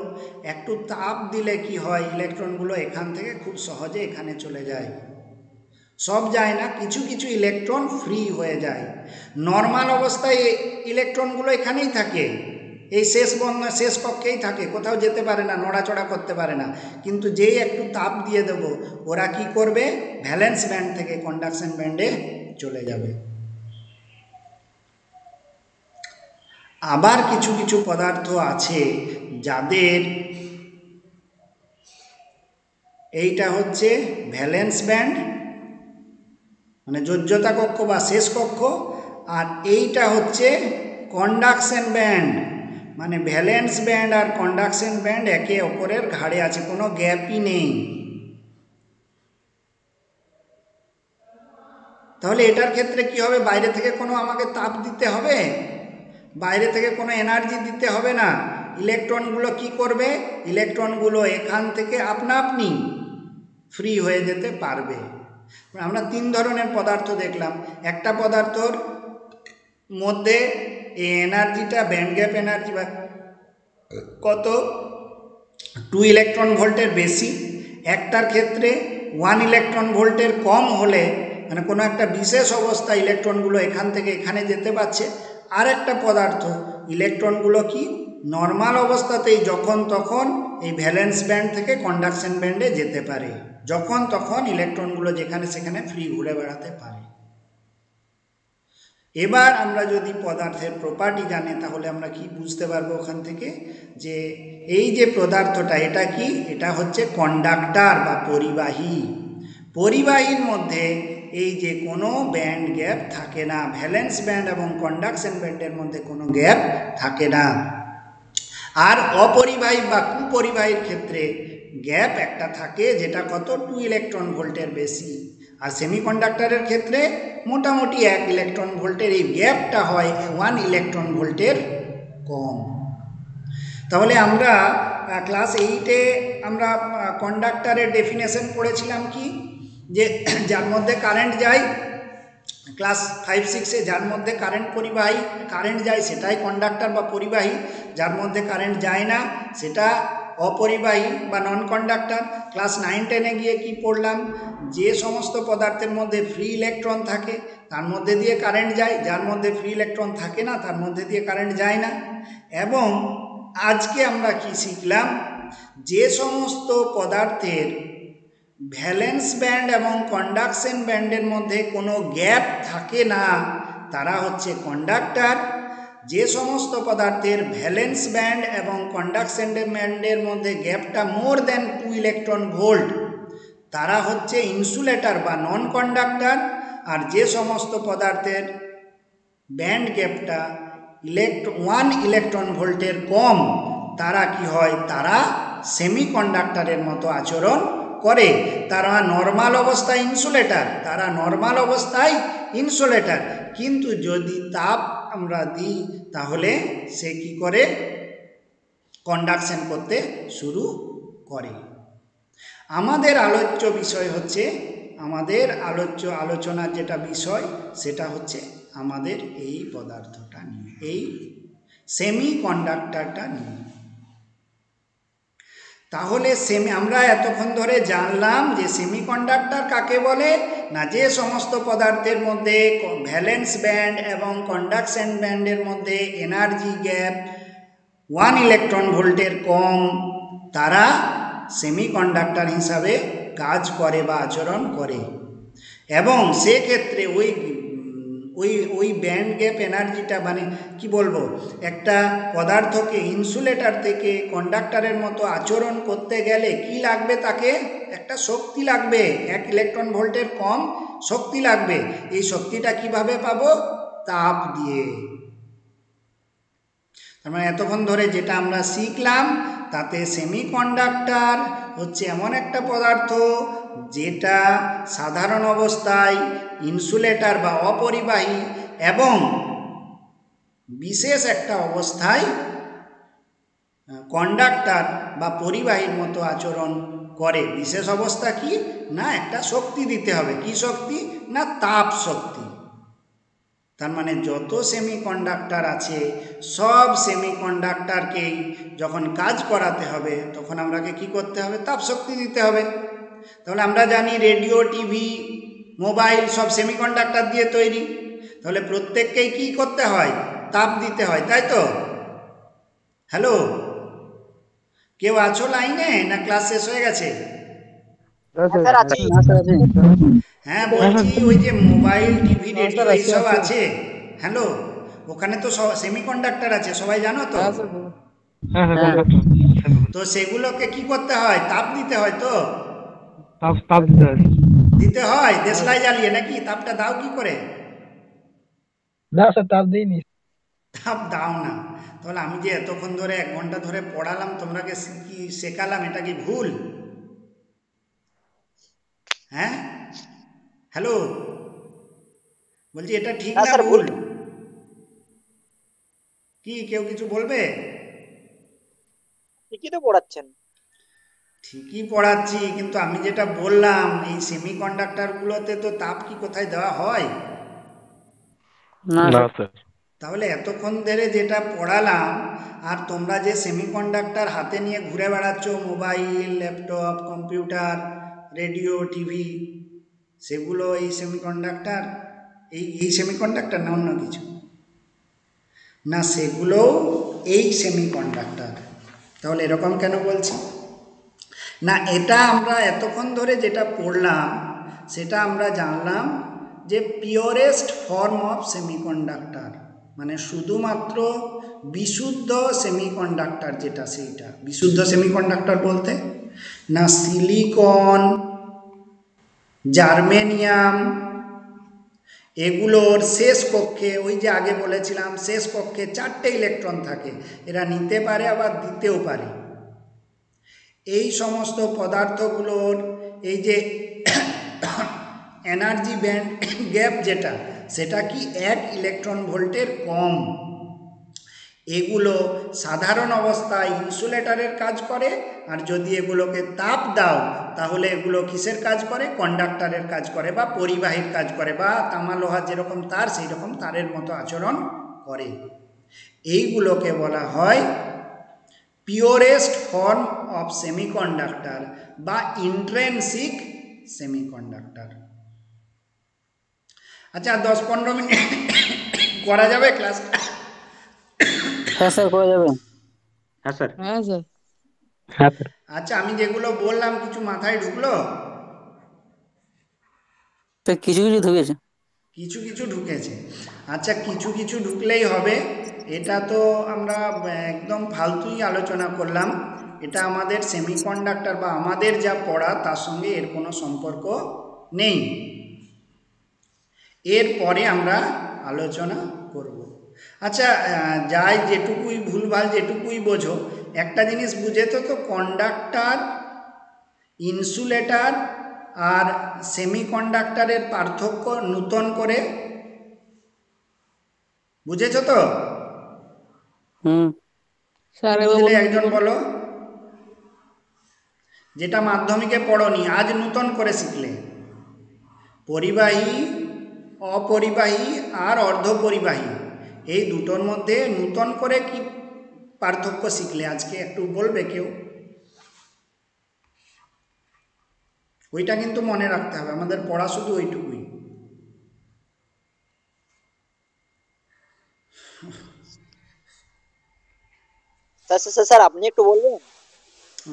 Speaker 1: একটু তাপ দিলে কি হয়, ইলেকট্রনগুলো এখান থেকে খুব সহজে এখানে চলে যায়। সব যায় না, কিছু কিছু ইলেকট্রন ফ্রি হয়ে যায়। নর্মাল অবস্থায় ইলেকট্রনগুলো এখানেই থাকে, এই শেষ কক্ষেই থাকে, কোথাও যেতে পারে না, নড়াচড়া করতে পারে না। কিন্তু যেই একটু তাপ দিয়ে দেব ওরা কি করবে? ভ্যালেন্স ব্যান্ড থেকে কন্ডাকশন ব্যান্ডে চলে যাবে। আবার কিছু কিছু পদার্থ আছে যাদের এইটা হচ্ছে ভ্যালেন্স ব্যান্ড মানে যোজ্যতা কক্ষ বা শেষ কক্ষ, আর এইটা হচ্ছে কন্ডাকশন ব্যান্ড। মানে ভ্যালেন্স ব্যান্ড আর কন্ডাকশন ব্যান্ড একে অপরের ঘাড়ে আছে, কোনো গ্যাপই নেই। তাহলে এটার ক্ষেত্রে কি হবে, বাইরে থেকে কোনো আমাকে তাপ দিতে হবে, বাইরে থেকে কোনো এনার্জি দিতে হবে না। ইলেকট্রনগুলো কি করবে, ইলেকট্রনগুলো এখান থেকে আপনা আপনি ফ্রি হয়ে যেতে পারবে। আমরা তিন ধরনের পদার্থ দেখলাম। একটা পদার্থর মধ্যে এই এনার্জিটা ব্যান্ড গ্যাপ এনার্জি বা কত 2 ইলেকট্রন ভোল্টের বেশি, একটার ক্ষেত্রে 1 ইলেকট্রন ভোল্টের কম হলে মানে কোনো একটা বিশেষ অবস্থা ইলেকট্রনগুলো এখান থেকে এখানে যেতে পারছে। আর একটা পদার্থ ইলেকট্রনগুলো কি নর্মাল অবস্থাতেই যখন তখন এই ভ্যালেন্স ব্যান্ড থেকে কন্ডাকশন ব্যান্ডে যেতে পারে, যখন তখন ইলেকট্রনগুলো যেখানে সেখানে ফ্রি ঘুরে বেড়াতে পারে। এবার আমরা যদি পদার্থের প্রপার্টি জানি তাহলে আমরা কি বুঝতে পারবো ওখান থেকে, যে এই যে পদার্থটা এটা কি, এটা হচ্ছে কন্ডাক্টর বা পরিবাহী। পরিবাহীর মধ্যে এই যে কোনো ব্যান্ড গ্যাপ থাকে না, ভ্যালেন্স ব্যান্ড এবং কন্ডাকশন ব্যান্ডের মধ্যে কোনো গ্যাপ থাকে না। আর অপরিবাহী বা কুপরিবাহীর ক্ষেত্রে গ্যাপ একটা থাকে, যেটা কত 2 ইলেকট্রন ভোল্টের বেশি। আর সেমিকন্ডাক্টরের ক্ষেত্রে মোটামুটি 1 ইলেকট্রন ভোল্টের এই গ্যাপটা হয় 1 ইলেকট্রন ভোল্টের কম। তাহলে আমরা ক্লাস 8-এ আমরা কন্ডাক্টরের ডেফিনেশন পড়েছিলাম কি, যে যার মধ্যে কারেন্ট যায়, ক্লাস 5-6-এ যার মধ্যে কারেন্ট যায় সেটাই কন্ডাক্টর বা পরিবাহী, যার মধ্যে কারেন্ট যায় না সেটা অপরিবাহী বা নন কন্ডাক্টর। ক্লাস 9-10-এ গিয়ে কি পড়লাম, যে সমস্ত পদার্থের মধ্যে ফ্রি ইলেকট্রন থাকে তার মধ্যে দিয়ে কারেন্ট যায়, যার মধ্যে ফ্রি ইলেকট্রন থাকে না তার মধ্যে দিয়ে কারেন্ট যায় না। এবং আজকে আমরা কি শিখলাম, যে সমস্ত পদার্থের ভ্যালেন্স ব্যান্ড এবং কন্ডাকশন ব্যান্ডের মধ্যে কোনো গ্যাপ থাকে না তারা হচ্ছে কন্ডাক্টর। যে সমস্ত পদার্থের ভ্যালেন্স ব্যান্ড এবং কন্ডাকশন ব্যান্ডের মধ্যে গ্যাপটা মোর দ্যান 2 ইলেকট্রন ভোল্ট তারা হচ্ছে ইনসুলেটর বা নন কন্ডাক্টর। আর যে সমস্ত পদার্থের ব্যান্ড গ্যাপটা 1 ইলেকট্রন ভোল্টের কম তারা কি হয়, তারা সেমিকন্ডাক্টরের মতো আচরণ করে। তারা নর্মাল অবস্থায় ইনসুলেটর, কিন্তু যদি তাপ আমরা দিই তাহলে সে কি করে, কন্ডাকশন করতে শুরু করে। আমাদের আলোচ্য বিষয় হচ্ছে, আমাদের আলোচনার যেটা বিষয় সেটা হচ্ছে আমাদের এই পদার্থটা নিয়ে, এই সেমিকন্ডাক্টরটা নিয়ে। তাহলে আমরা এতক্ষণ ধরে জানলাম যে সেমিকন্ডাক্টর কাকে বলে, না যে সমস্ত পদার্থের মধ্যে ভ্যালেন্স ব্যান্ড এবং কন্ডাকশন ব্যান্ডের মধ্যে এনার্জি গ্যাপ 1 ইলেকট্রন ভোল্টের কম তারা সেমিকন্ডাক্টর হিসাবে কাজ করে বা আচরণ করে। এবং সেক্ষেত্রে ওই ব্যান্ড গ্যাপ এনার্জিটা মানে কি বলবো, একটা পদার্থকে ইনসুলেটর থেকে কন্ডাক্টরের মতো আচরণ করতে গেলে কি লাগবে, তাকে একটা শক্তি লাগবে, 1 ইলেকট্রন ভোল্টের কম শক্তি লাগবে। এই শক্তিটা কিভাবে পাবো, তাপ দিয়ে। তার মানে এতক্ষণ ধরে যেটা আমরা শিখলাম তাতে সেমিকন্ডাক্টর হচ্ছে এমন একটা পদার্থ যেটা সাধারণ অবস্থায় ইনসুলেটর বা অপরিবাহী এবং বিশেষ একটা অবস্থায় কন্ডাক্টর বা পরিবাহীর মতো আচরণ করে। বিশেষ অবস্থা কি না, একটা শক্তি দিতে হবে। কি শক্তি না, তাপ শক্তি। তার মানে যত সেমিকন্ডাক্টর আছে সব সেমিকন্ডাক্টরকেই যখন কাজ করাতে হবে তখন আমরাকে কি করতে হবে, তাপ শক্তি দিতে হবে। তাহলে আমরা জানি রেডিও, টিভি, মোবাইল সব সেমিকন্ডাক্টর দিয়ে তৈরি। তাহলে প্রত্যেককেই কি করতে হয়, তাপ দিতে হয়, তাই তো? হ্যালো, কেউ আছো লাইনে না ক্লাস শেষ হয়ে গেছে? হ্যাঁ বলছি, ওই যে মোবাইল, টিভি, রেডিও এইসব আছে, হ্যালো, ওখানে তো সেমিকন্ডাক্টর আছে, সবাই জানো তো? তো সেগুলোকে কি করতে হয়, তাপ দিতে হয় তো? দিতে হয় দেশলাই জ্বালিয়ে নাকি? তাপটা দাও কি করে?
Speaker 2: না স্যার, তাপ দিইনি।
Speaker 1: তাপ দাও না, তাহলে আমি যে এতক্ষণ ধরে 1 ঘন্টা ধরে পড়ালাম, তোমরাকে কি শেখালাম, এটা কি ভুল? হ্যাঁ, হ্যালো, বলছি এটা ঠিক
Speaker 2: হ্যাঁ
Speaker 1: না
Speaker 2: স্যার, ভুল
Speaker 1: ভুল?
Speaker 2: তো।
Speaker 1: কি কেউ কিছু বলবে?
Speaker 2: ঠিকই তো পড়াচ্ছেন।
Speaker 1: ঠিকই পড়াচ্ছি, কিন্তু আমি যেটা বললাম এই সেমিকন্ডাক্টরগুলোতে তো তাপ কি কোথায় দেওয়া হয়?
Speaker 2: না
Speaker 4: না
Speaker 2: স্যার।
Speaker 4: স্যার।
Speaker 1: তাহলে এতক্ষণ ধরে যেটা পড়ালাম, আর তোমরা যে সেমিকন্ডাক্টর হাতে নিয়ে ঘুরে বেড়াচ্ছ, mobile, laptop, computer, radio, TV, সেগুলো এই সেমিকন্ডাক্টর? এই সেমিকন্ডাক্টর না অন্য কিছু? না, সেগুলোও এই সেমিকন্ডাক্টর। তাহলে এরকম কেন বলছি? না, এটা আমরা এতক্ষণ ধরে যেটা পড়লাম সেটা আমরা জানলাম যে পিওরেস্ট ফর্ম অফ সেমিকন্ডাক্টর, মানে শুধুমাত্র বিশুদ্ধ সেমিকন্ডাক্টর যেটা, সেইটা বিশুদ্ধ সেমিকন্ডাক্টর বলতে না সিলিকন, জার্মেনিয়াম, এগুলোর শেষ কক্ষে, ওই যে আগে বলেছিলাম শেষ কক্ষে 4টে ইলেকট্রন থাকে, এরা নিতে পারে আবার দিতেও পারে। এই সমস্ত পদার্থগুলোর এই যে এনার্জি ব্যান্ড গ্যাপ যেটা, সেটা কি 1 ইলেকট্রন ভোল্টের কম। এগুলো সাধারণ অবস্থায় ইনসুলেটরের কাজ করে, আর যদি এগুলোকে তাপ দাও তাহলে এগুলো কিসের কাজ করে? কন্ডাক্টরের কাজ করে, বা পরিবাহীর কাজ করে, বা তামা লোহা যেরকম তার সেই রকম তারের মতো আচরণ করে। এইগুলোকে বলা হয় পিওরেস্ট ফর্ম অফ সেমিকন্ডাক্টর বা ইন্ট্রেন্সিক সেমিকন্ডাক্টর। আচ্ছা, 10-15 মিনিট করা যাবে ক্লাস?
Speaker 2: হ্যাঁ স্যার, করা যাবে।
Speaker 3: হ্যাঁ স্যার।
Speaker 2: হ্যাঁ স্যার।
Speaker 4: হ্যাঁ স্যার।
Speaker 1: আচ্ছা, আমি যেগুলো বললাম কিছু মাথায় ঢুকলো?
Speaker 2: স্যার কিছু কিছু ঢুকেছে।
Speaker 1: কিছু কিছু ঢুকেছে। আচ্ছা, কিছু কিছু ঢুকলেই হবে? এটা তো আমরা একদম ফালতুই আলোচনা করলাম। এটা আমাদের সেমিকন্ডাক্টর বা আমাদের যা পড়া তার সঙ্গে এর কোনো সম্পর্ক নেই। এরপরে আমরা আলোচনা করব। আচ্ছা, যাই যেটুকুই ভুলভাল যেটুকুই বোঝো, একটা জিনিস বুঝে তো কন্ডাক্টর, ইনসুলেটর আর সেমিকন্ডাক্টরের পার্থক্য নূতন করে বুঝেছো তো?
Speaker 2: হুম স্যার, এবার
Speaker 1: বুঝলে
Speaker 2: বলুন কি
Speaker 1: একজন
Speaker 2: করে।
Speaker 1: বলো, যেটা মাধ্যমিকে পড়োনি, আজ নূতন করে শিখলে। পরিবাহী, অপরিবাহী আর অর্ধপরিবাহী, এই দুটোর মধ্যে নূতন করে কি পার্থক্য শিখলে আজকে, একটু বলবে কেউ? ওইটা কিন্তু মনে রাখতে হবে, আমাদের পড়া শুধু ওইটুকুই।
Speaker 2: স্যার স্যার স্যার, আপনি একটু বলবেন।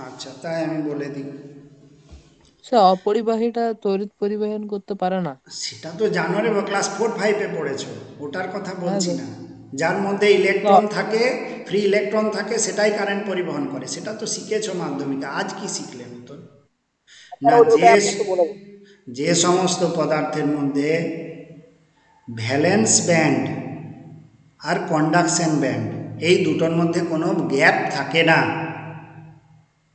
Speaker 1: আচ্ছা, তাই আমি বলে দিই।
Speaker 5: স্যার অপরিবাহীটা তড়িৎ পরিবহন করতে পারে না।
Speaker 1: সেটা তো জানো রে, ক্লাস 4-5-এ পড়েছো, ওটার কথা
Speaker 5: হ্যাঁ
Speaker 1: বলছি
Speaker 5: স্যার।
Speaker 1: না। যার মধ্যে ইলেকট্রন থাকে, ফ্রি ইলেকট্রন থাকে, সেটাই কারেন্ট পরিবহন করে, সেটা তো শিখেছো মাধ্যমিকে। আজ কি শিখলে নতুন?
Speaker 2: স্যার
Speaker 1: না,
Speaker 2: ওটা আপনি একটু বলে দিন।
Speaker 1: যে সমস্ত পদার্থের মধ্যে ভ্যালেন্স ব্যান্ড আর কন্ডাকশন ব্যান্ড, এই দুটোর মধ্যে কোনো গ্যাপ থাকে না,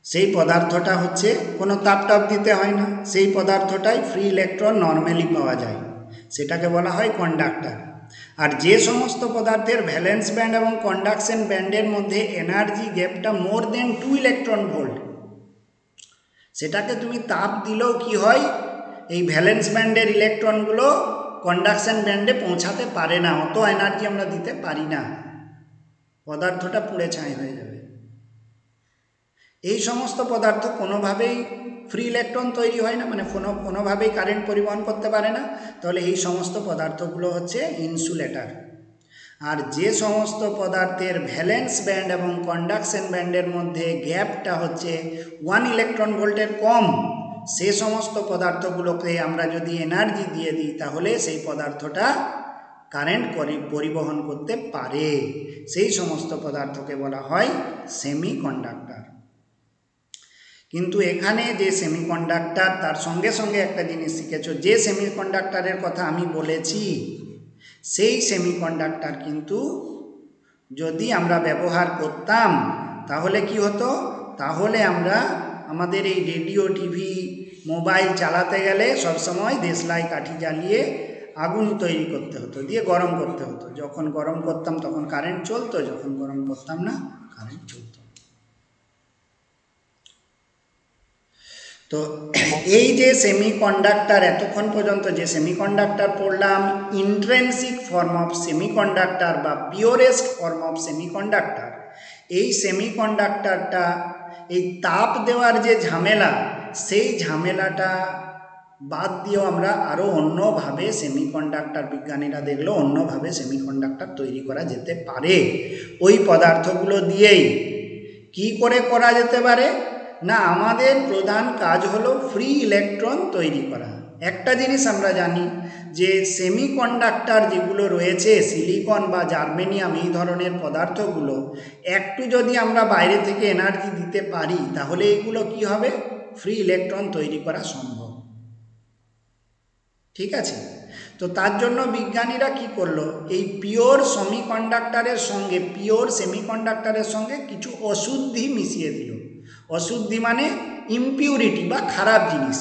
Speaker 1: সেই পদার্থটা হচ্ছে, কোনো তাপ টাপ দিতে হয় না, সেই পদার্থটাই ফ্রি ইলেকট্রন নর্মালি পাওয়া যায়, সেটাকে বলা হয় কন্ডাক্টর। আর যে সমস্ত পদার্থের ভ্যালেন্স ব্যান্ড এবং কন্ডাকশন ব্যান্ডের মধ্যে এনার্জি গ্যাপটা মোর দেন 2 ইলেকট্রন ভোল্ট, সেটাকে তুমি তাপ দিলেও কি হয়, এই ভ্যালেন্স ব্যান্ডের ইলেকট্রনগুলো কন্ডাকশন ব্যান্ডে পৌঁছাতে পারে না, অত এনার্জি আমরা দিতে পারি না, পদার্থটা পুড়ে ছাই হয়ে যাবে। এই সমস্ত পদার্থ কোনোভাবেই ফ্রি ইলেকট্রন তৈরি হয় না, মানে কোনোভাবেই কারেন্ট পরিবহন করতে পারে না, তাহলে এই সমস্ত পদার্থগুলো হচ্ছে ইনসুলেটর। আর যে সমস্ত পদার্থের ভ্যালেন্স ব্যান্ড এবং কন্ডাকশন ব্যান্ডের মধ্যে গ্যাপটা হচ্ছে 1 ইলেকট্রন ভোল্টের কম, সে সমস্ত পদার্থগুলোকে আমরা যদি এনার্জি দিয়ে দিই তাহলে সেই পদার্থটা কারেন্ট পরিবহন করতে পারে, সেই সমস্ত পদার্থকে বলা হয় সেমিকন্ডাক্টর। কিন্তু এখানে যে সেমিকন্ডাক্টর, তার সঙ্গে সঙ্গে একটা জিনিস শিখেছো, যে সেমিকন্ডাক্টরের কথা আমি বলেছি সেই সেমিকন্ডাক্টর কিন্তু যদি আমরা ব্যবহার করতাম তাহলে কি হতো, তাহলে আমরা আমাদের এই রেডিও টিভি মোবাইল চালাতে গেলে সবসময় দেশলাই কাঠি জ্বালিয়ে আগুন তৈরি করতে হতো, দিয়ে গরম করতে হতো। যখন গরম করতাম তখন কারেন্ট চলতো, যখন গরম করতাম না কারেন্ট চলতো। তো এই যে সেমিকন্ডাক্টর, এতক্ষণ পর্যন্ত যে সেমিকন্ডাক্টর পড়লাম, ইন্ট্রেন্সিক ফর্ম অফ সেমিকন্ডাক্টর বা পিওরেস্ট ফর্ম অফ সেমিকন্ডাক্টর, এই সেমিকন্ডাক্টরটা এই তাপ দেওয়ার যে ঝামেলা, সেই ঝামেলাটা বাদ দিয়েও আমরা আরও অন্যভাবে সেমিকন্ডাক্টর, বিজ্ঞানীরা দেখলো অন্যভাবে সেমিকন্ডাক্টর তৈরি করা যেতে পারে ওই পদার্থগুলো দিয়েই। কি করে করা যেতে পারে না, আমাদের প্রধান কাজ হলো ফ্রি ইলেকট্রন তৈরি করা। একটা জিনিস আমরা জানি যে সেমিকন্ডাক্টর যেগুলো রয়েছে, সিলিকন বা জার্মেনিয়াম, এই ধরনের পদার্থগুলো একটু যদি আমরা বাইরে থেকে এনার্জি দিতে পারি তাহলে এগুলো কি হবে, ফ্রি ইলেকট্রন তৈরি করা সম্ভব। ঠিক আছে, তো তার জন্য বিজ্ঞানীরা কি করলো, এই পিওর সেমিকন্ডাক্টরের সঙ্গে, পিওর সেমিকন্ডাক্টরের সঙ্গে কিছু অশুদ্ধি মিশিয়ে দিল। অশুদ্ধি মানে ইমপিউরিটি বা খারাপ জিনিস।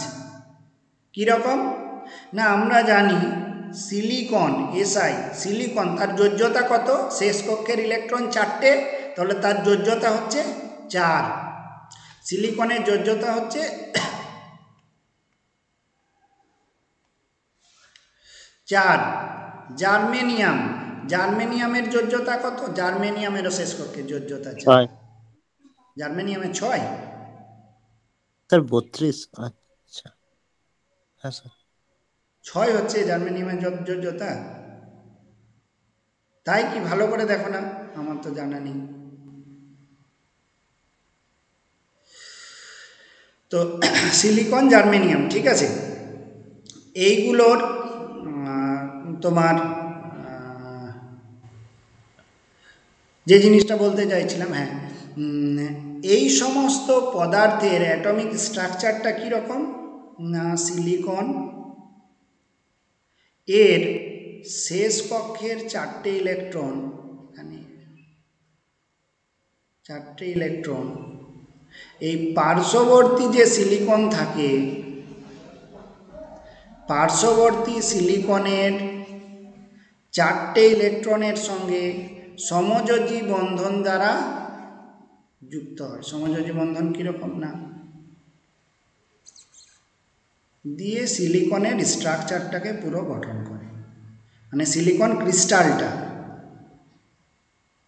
Speaker 1: কীরকম না, আমরা জানি সিলিকন, এসআই সিলিকন, তার যোজ্যতা কত, শেষ কক্ষের ইলেকট্রন 4টে, তাহলে তার যোজ্যতা হচ্ছে 4। সিলিকনের যোজ্যতা হচ্ছে 4। জার্মেনিয়াম, জার্মেনিয়ামের যোজ্যতা কত, জার্মেনিয়ামেরও শেষ কক্ষের যোজ্যতা 4, জার্মেনিয়ামের 6
Speaker 3: স্যার 32। আচ্ছা, হ্যাঁ স্যার।
Speaker 1: 6 হচ্ছে জার্মেনিয়ামের যোজ্যতা, তাই কি? ভালো করে দেখো না, আমার তো জানা নেই। তো সিলিকন, জার্মেনিয়াম, ঠিক আছে, এইগুলোর তোমার যে জিনিসটা বলতে চাইছিলাম, হ্যাঁ, এই সমস্ত পদার্থের অ্যাটমিক স্ট্রাকচারটা কীরকম না, সিলিকন এর শেষ কক্ষের 4টে ইলেকট্রন, এখানে 4টে ইলেকট্রন, এই পার্শ্ববর্তী যে সিলিকন থাকে, পার্শ্ববর্তী সিলিকনের 4টে ইলেকট্রনের সঙ্গে সমযোজী বন্ধন দ্বারা যুক্ত হয়। সমযোজী বন্ধন কীরকম না, দিয়ে সিলিকনের স্ট্রাকচারটাকে পুরো গঠন করে, মানে সিলিকন ক্রিস্টালটা,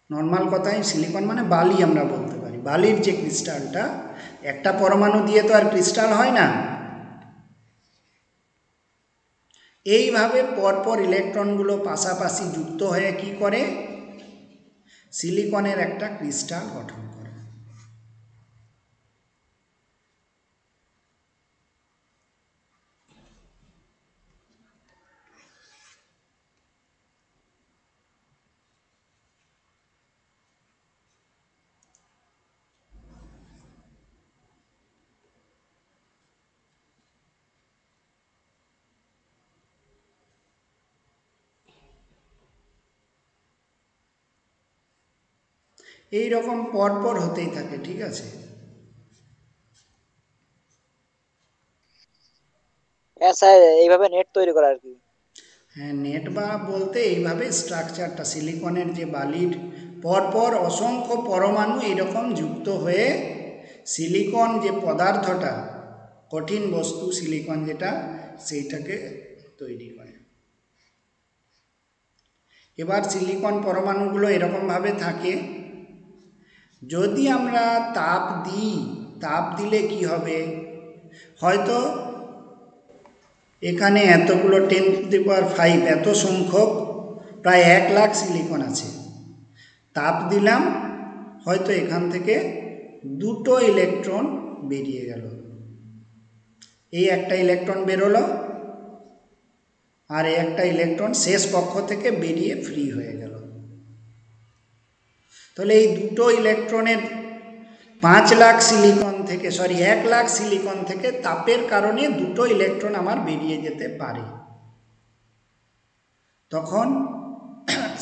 Speaker 1: নর্মাল কথায় সিলিকন মানে বালি আমরা বলতে পারি, বালির যে ক্রিস্টালটা, একটা পরমাণু দিয়ে তো আর ক্রিস্টাল হয় না। এইভাবে পরপর ইলেকট্রনগুলো পাশাপাশি যুক্ত হয়ে কি করে, সিলিকনের একটা ক্রিস্টাল গঠন করে। এই রকম পরপর হতেই থাকে, ঠিক আছে।
Speaker 2: হ্যাঁ স্যার, এইভাবে নেট তৈরি করা আর কি।
Speaker 1: হ্যাঁ, নেট বা বলতে এইভাবে স্ট্রাকচারটা, সিলিকনের যে বালির পরপর অসংখ্য পরমাণু এরকম যুক্ত হয়ে সিলিকন যে পদার্থটা, কঠিন বস্তু সিলিকন যেটা, সেইটাকে তৈরি করে। এবার সিলিকন পরমাণুগুলো এরকমভাবে থাকে, যদি আমরা তাপ দিই, তাপ দিলে কি হবে, হয়তো এখানে এতগুলো 10⁵ এত সংখ্যক, প্রায় 1 লাখ সিলিকন আছে, তাপ দিলাম, হয়তো এখান থেকে 2টো ইলেকট্রন বেরিয়ে গেল, এই একটা ইলেকট্রন বেরোলো, আর এই একটা ইলেকট্রন শেষ কক্ষ থেকে বেরিয়ে ফ্রি হয়ে গেল। তাহলে এই 2টো ইলেকট্রনের 1 লাখ সিলিকন থেকে তাপের কারণে 2টো ইলেকট্রন আমার বেরিয়ে যেতে পারে। তখন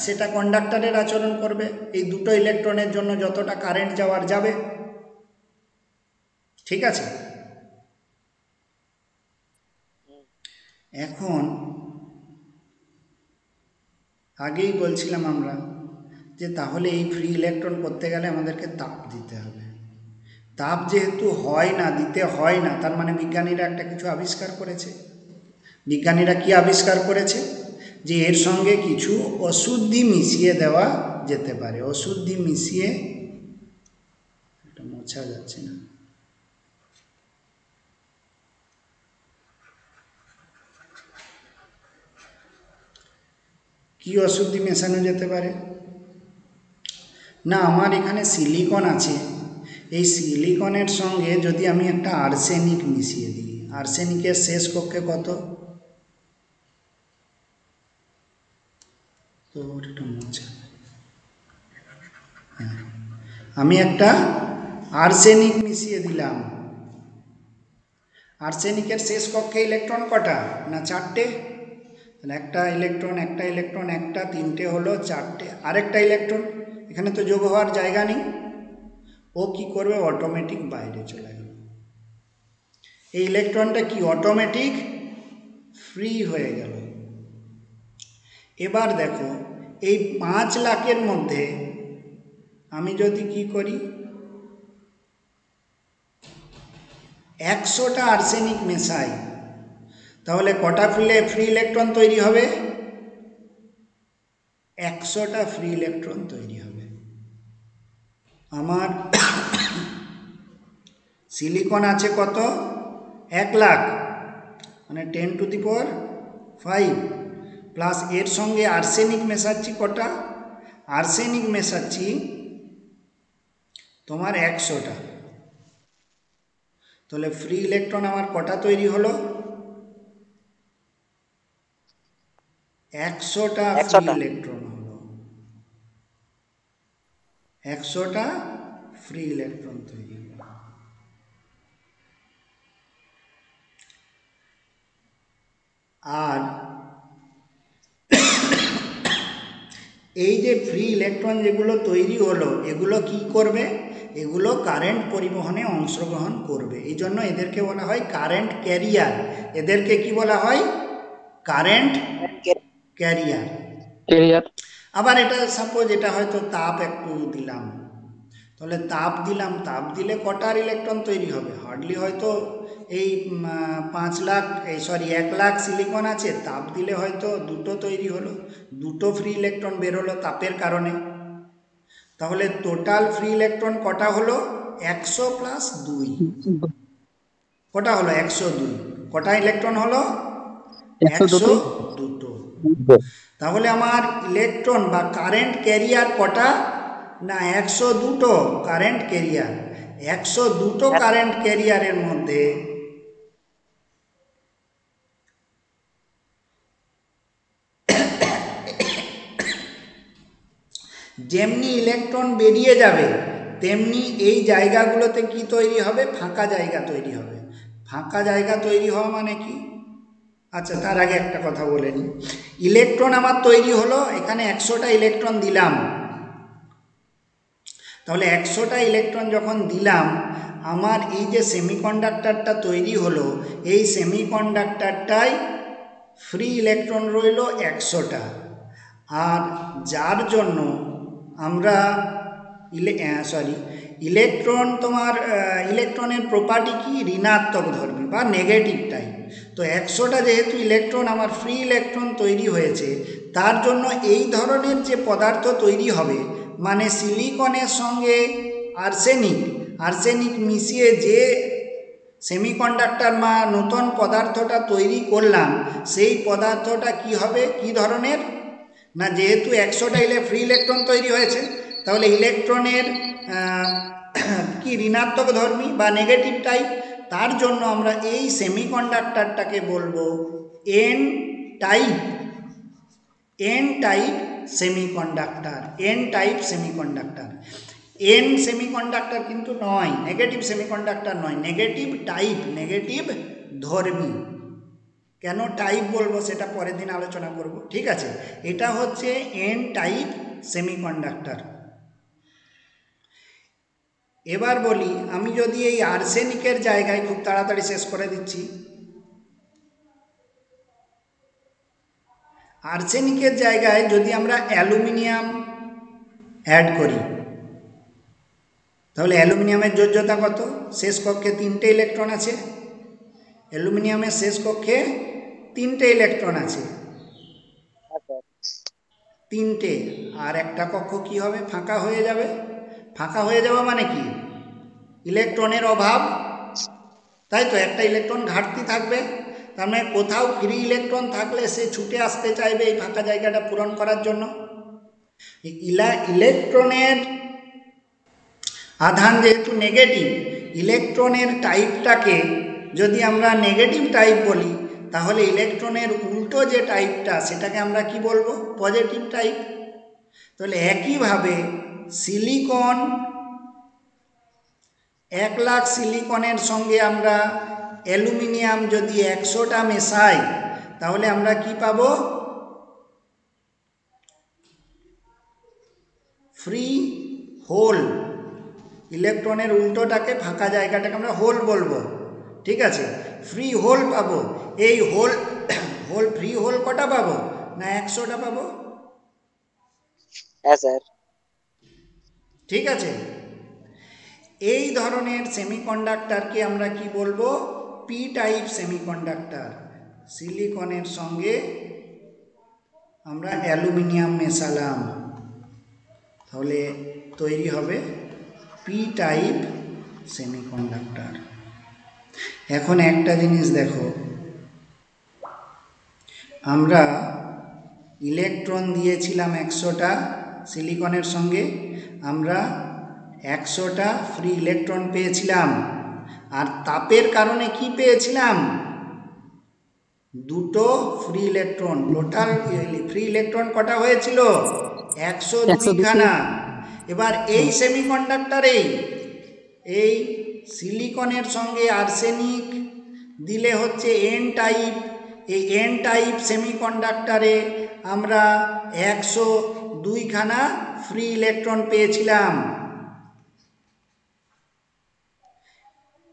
Speaker 1: সেটা কন্ডাক্টরের আচরণ করবে। এই দুটো ইলেকট্রনের জন্য যতটা কারেন্ট যাওয়ার যাবে। ঠিক আছে, এখন আগেই বলছিলাম আমরা যে তাহলে এই ফ্রি ইলেকট্রন করতে গেলে আমাদেরকে তাপ দিতে হবে। তাপ যেহেতু হয় না, দিতে হয় না, তার মানে বিজ্ঞানীরা একটা কিছু আবিষ্কার করেছে। বিজ্ঞানীরা কি আবিষ্কার করেছে? যে এর সঙ্গে কিছু অশুদ্ধি মিশিয়ে দেওয়া যেতে পারে। অশুদ্ধি মিশিয়ে, এটা মোছা যাচ্ছে না, কি অশুদ্ধি মেশানো যেতে পারে? না, আমার এখানে সিলিকন আছে, এই সিলিকনের সঙ্গে যদি আমি একটা আর্সেনিক মিশিয়ে দিই, আর্সেনিকের শেষ কক্ষে কত? তো এটা মোছা, আমি একটা আর্সেনিক মিশিয়ে দিলাম। আর্সেনিকের শেষ কক্ষে ইলেকট্রন কটা? না 4টে। তাহলে একটা ইলেকট্রন, একটা ইলেকট্রন, একটা, 3টে হলো 4টে। আরেকটা ইলেকট্রন, এখানে তো যোগ হওয়ার জায়গা নেই, ও কি করবে? অটোমেটিক বাইরে চলে গেল। এই ইলেকট্রনটা কি অটোমেটিক ফ্রি হয়ে গেল। এবার দেখো, এই 5 লাখের মধ্যে আমি যদি কি করি, 100টা আর্সেনিক মেশাই, তাহলে কটা ফ্রি ইলেকট্রন তৈরি হবে? 100টা ফ্রি ইলেকট্রন তৈরি হবে। আমার সিলিকন আছে কত? 1 লাখ, মানে 10⁵, প্লাস এর সঙ্গে আর্সেনিক মেশাচ্ছি কটা? আর্সেনিক মেশাচ্ছি তোমার 100টা। তাহলে ফ্রি ইলেকট্রন আমার কটা তৈরি হলো? 100টা ফ্রি
Speaker 2: 100টা।
Speaker 1: ইলেকট্রন হলো। 100টা ফ্রি ইলেকট্রন তৈরি হলো। আর এই যে ফ্রি ইলেকট্রন যেগুলো তৈরি হলো, এগুলো কি করবে? এগুলো কারেন্ট পরিবহনে অংশগ্রহণ করবে। এই জন্য এদেরকে বলা হয় কারেন্ট ক্যারিয়ার। এদেরকে কি বলা হয়? Current career.
Speaker 5: ক্যারিয়ার।
Speaker 1: আবার এটা সাপোজ এটা হয়তো তাপ একটু দিলাম, তাহলে তাপ দিলাম, তাপ দিলে কটার ইলেকট্রন তৈরি হবে? হার্ডলি হয়তো এই 1 লাখ সিলিকন আছে, তাপ দিলে হয়তো 2টো তৈরি হলো, 2টো ফ্রি ইলেকট্রন বেরোলো তাপের কারণে। তাহলে টোটাল ফ্রি ইলেকট্রন কটা হলো? 100 + 2। কটা হলো? 102। কটা ইলেকট্রন হলো? 102টো। তাহলে আমার ইলেকট্রন বা কারেন্ট ক্যারিয়ার কটা? না 102টো কারেন্ট ক্যারিয়ার। 102টো কারেন্ট ক্যারিয়ারের মধ্যে যেমনি ইলেকট্রন বেরিয়ে যাবে, তেমনি এই জায়গাগুলোতে কি তৈরি হবে? ফাঁকা জায়গা তৈরি হবে। ফাঁকা জায়গা তৈরি হওয়া মানে কি? আচ্ছা, তার আগে একটা কথা বলে নিই। ইলেকট্রন আমার তৈরি হলো, এখানে 100টা ইলেকট্রন দিলাম। তাহলে 100টা ইলেকট্রন যখন দিলাম, আমার এই যে সেমিকন্ডাক্টরটা তৈরি হলো, এই সেমিকন্ডাক্টরটাই ফ্রি ইলেকট্রন রইল 100টা। আর যার জন্য আমরা ইলেকট্রন, তোমার ইলেকট্রনের প্রপার্টি কি? ঋণাত্মক ধর্মী বা নেগেটিভ টাইপ। তো 100টা যেহেতু ইলেকট্রন আমার ফ্রি ইলেকট্রন তৈরি হয়েছে, তার জন্য এই ধরনের যে পদার্থ তৈরি হবে, মানে সিলিকনের সঙ্গে আর্সেনিক মিশিয়ে যে সেমিকন্ডাক্টর বা নতুন পদার্থটা তৈরি করলাম, সেই পদার্থটা কি হবে? কি ধরনের? না, যেহেতু 100টা ফ্রি ইলেকট্রন তৈরি হয়েছে, তাহলে ইলেকট্রনের কি ঋণাত্মক ধর্মী বা নেগেটিভ টাইপ। তার জন্য আমরা এই সেমিকন্ডাক্টরটাকে বলবো N type semiconductor. N semiconductor কিন্তু নয়, নেগেটিভ সেমিকন্ডাক্টর নয়, নেগেটিভ টাইপ, নেগেটিভ ধর্মী। কেন টাইপ বলবো সেটা পরের দিন আলোচনা করব, ঠিক আছে। এটা হচ্ছে এন টাইপ সেমিকন্ডাক্টর। এবার বলি, আমি যদি এই আর্সেনিকের জায়গায়, খুব তাড়াতাড়ি শেষ করে দিচ্ছি, আর্সেনিকের জায়গায় যদি আমরা অ্যালুমিনিয়াম অ্যাড করি, তাহলে অ্যালুমিনিয়ামের যোজ্যতা কত? শেষ কক্ষে 3টে ইলেকট্রন আছে। অ্যালুমিনিয়ামের শেষ কক্ষে 3টে ইলেকট্রন আছে, 3টে। আর একটা কক্ষ কি হবে? ফাঁকা হয়ে যাবে। ফাঁকা হয়ে যাওয়া মানে কি? ইলেকট্রনের অভাব, তাই তো, একটা ইলেকট্রন ঘাটতি থাকবে। তার মানে কোথাও ফ্রি ইলেকট্রন থাকলে সে ছুটে আসতে চাইবে এই ফাঁকা জায়গাটা পূরণ করার জন্য। ইলেকট্রনের আধান যেহেতু নেগেটিভ, ইলেকট্রনের টাইপটাকে যদি আমরা নেগেটিভ টাইপ বলি, তাহলে ইলেকট্রনের উল্টো যে টাইপটা সেটাকে আমরা কি বলবো? Positive type. তাহলে একইভাবে সিলিকন, 1 লাখ সিলিকনের সঙ্গে আমরা অ্যালুমিনিয়াম যদি 100টা মেশাই, তাহলে আমরা কি পাবো? Free hole. ইলেকট্রনের উল্টোটাকে, ফাঁকা জায়গাটাকে আমরা হোল বলবো, ঠিক আছে। ফ্রি হোল পাবো। এই হোল ফ্রি হোল কটা পাবো? না 100টা পাবো,
Speaker 2: হ্যাঁ স্যার।
Speaker 1: ঠিক আছে। এই ধরনের সেমিকন্ডাক্টরকে আমরা কি বলবো? P type semiconductor. সিলিকনের সঙ্গে আমরা অ্যালুমিনিয়াম মেশালাম, তাহলে তৈরি হবে পি টাইপ সেমিকন্ডাক্টর। এখন একটা জিনিস দেখো, আমরা ইলেকট্রন দিয়েছিলাম 100টা সিলিকনের সঙ্গে, আমরা 100টা ফ্রি ইলেকট্রন পেয়েছিলাম। আর তাপের কারণে কি পেয়েছিলাম? 2টো free electron. Total free electron কটা হয়েছিল? 102খানা। এবার এই সেমিকন্ডাক্টরে এই সিলিকনের সঙ্গে আর্সেনিক দিলে হচ্ছে এন টাইপ। এই এন টাইপ সেমিকন্ডাক্টরে আমরা 102খানা ফ্রি ইলেকট্রন পেয়েছিলাম।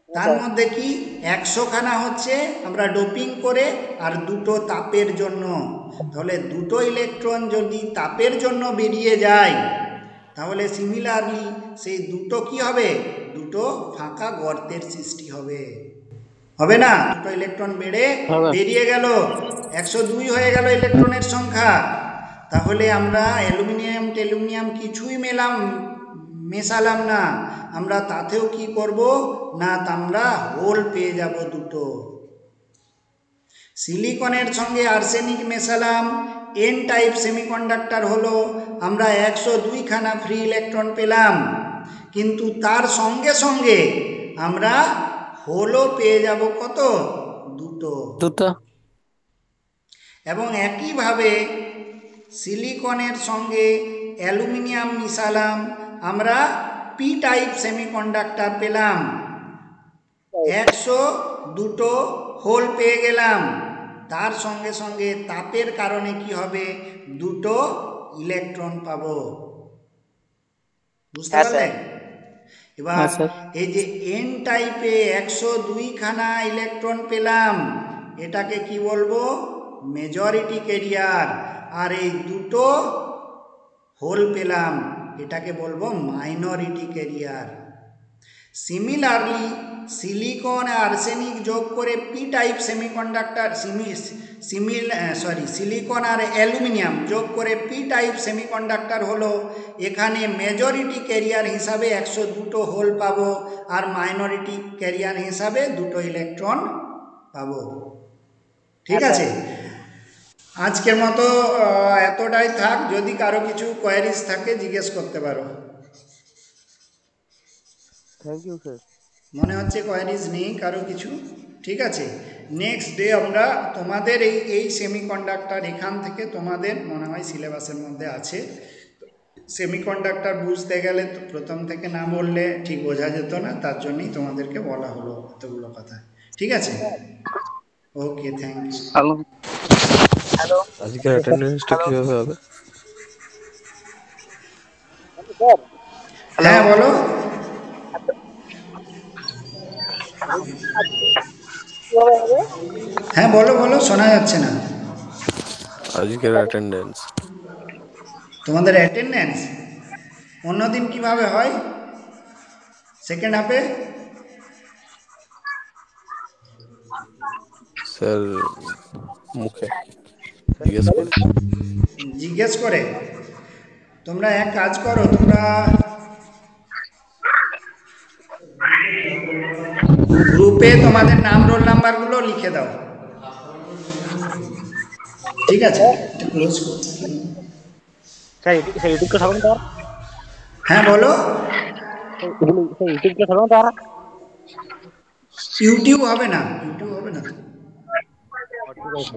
Speaker 1: তার মধ্যে কি 100খানা হচ্ছে আমরা ডোপিং করে, আর 2টো তাপের জন্য। তাহলে 2টো ইলেকট্রন যদি তাপের জন্য বেরিয়ে যায়, তাহলে সিমিলারলি সেই 2টো কি হবে? 2টো ফাঁকা গর্তের সৃষ্টি হবে, হবে না? 2টো ইলেকট্রন বেরিয়ে গেল, 102 হয়ে গেল ইলেকট্রনের সংখ্যা। তাহলে আমরা অ্যালুমিনিয়াম কিছুই মেশালাম না, আমরা তাতেও কি করব না, আমরা হোল পেয়ে যাব 2টো। সিলিকনের সঙ্গে আর্সেনিক মেশালাম, এন টাইপ সেমিকন্ডাক্টর হলো, আমরা 102খানা ফ্রি ইলেকট্রন পেলাম, কিন্তু তার সঙ্গে সঙ্গে আমরা হোলও পেয়ে যাব কত? 2টো। এবং একইভাবে সিলিকনের সঙ্গে অ্যালুমিনিয়াম মিশালাম, আমরা পি টাইপ সেমিকন্ডাক্টর পেলাম, 102টো হোল পেয়ে গেলাম। তার সঙ্গে সঙ্গে তাপের কারণে কি হবে? 2টো ইলেকট্রন পাবো। বুঝতে পারলেন? এবার এই যে এন টাইপে 102খানা ইলেকট্রন পেলাম, এটাকে কি বলবো? Majority career. আর এই 2টো হোল পেলাম, এটাকে বলবো মাইনরিটি ক্যারিয়ার। সিমিলারলি সিলিকন আর আর্সেনিক যোগ করে পি টাইপ সেমিকন্ডাক্টর, সিলিকন আর অ্যালুমিনিয়াম যোগ করে পি টাইপ সেমিকন্ডাক্টর হলো। এখানে মেজরিটি ক্যারিয়ার হিসাবে 102টো হোল পাবো, আর মাইনরিটি ক্যারিয়ার হিসাবে 2টো ইলেকট্রন পাবো, ঠিক আছে। আজকের মতো এতটাই থাক। যদি কারো কিছু কোয়ারিজ থাকে জিজ্ঞেস করতে পারো।
Speaker 5: Thank you sir.
Speaker 1: মনে হচ্ছে কোয়ারিজ নেই কারো কিছু, ঠিক আছে। নেক্সট ডে আমরা তোমাদের এই সেমিকন্ডাক্টর, এখান থেকে তোমাদের মনে হয় সিলেবাসের মধ্যে আছে। সেমিকন্ডাক্টর বুঝতে গেলে তো প্রথম থেকে না বললে ঠিক বোঝা যেত না, তার জন্যই তোমাদেরকে বলা হলো এতগুলো কথা, ঠিক আছে। ওকে, থ্যাংক ইউ।
Speaker 4: হ্যালো
Speaker 2: হ্যালো
Speaker 4: আজকের অ্যাটেন্ডেন্সটা কিভাবে হবে?
Speaker 2: স্যার।
Speaker 1: হ্যাঁ বলো।
Speaker 2: কিভাবে হবে?
Speaker 1: হ্যাঁ বলো বলো, শোনা যাচ্ছে না।
Speaker 4: আজকের অ্যাটেন্ডেন্স
Speaker 1: তোমাদের অ্যাটেন্ডেন্স অন্যদিন কিভাবে হয় সেকেন্ড হাফে?
Speaker 4: স্যার মুখে জিজ্ঞেস করে।
Speaker 1: জিজ্ঞেস করে? তোমরা এক কাজ করো, তোমরা গ্রুপে তোমাদের নাম রোল নাম্বারগুলো লিখে দাও, ঠিক আছে? ক্লোজ করো।
Speaker 2: স্যার ইউটিউব কে থাকবেন তো?
Speaker 1: হ্যাঁ বলো।
Speaker 2: স্যার ইউটিউব কে থাকবেন তো?
Speaker 1: ইউটিউব হবে না, ইউটিউব হবে না তো।
Speaker 2: ঠিক আছে।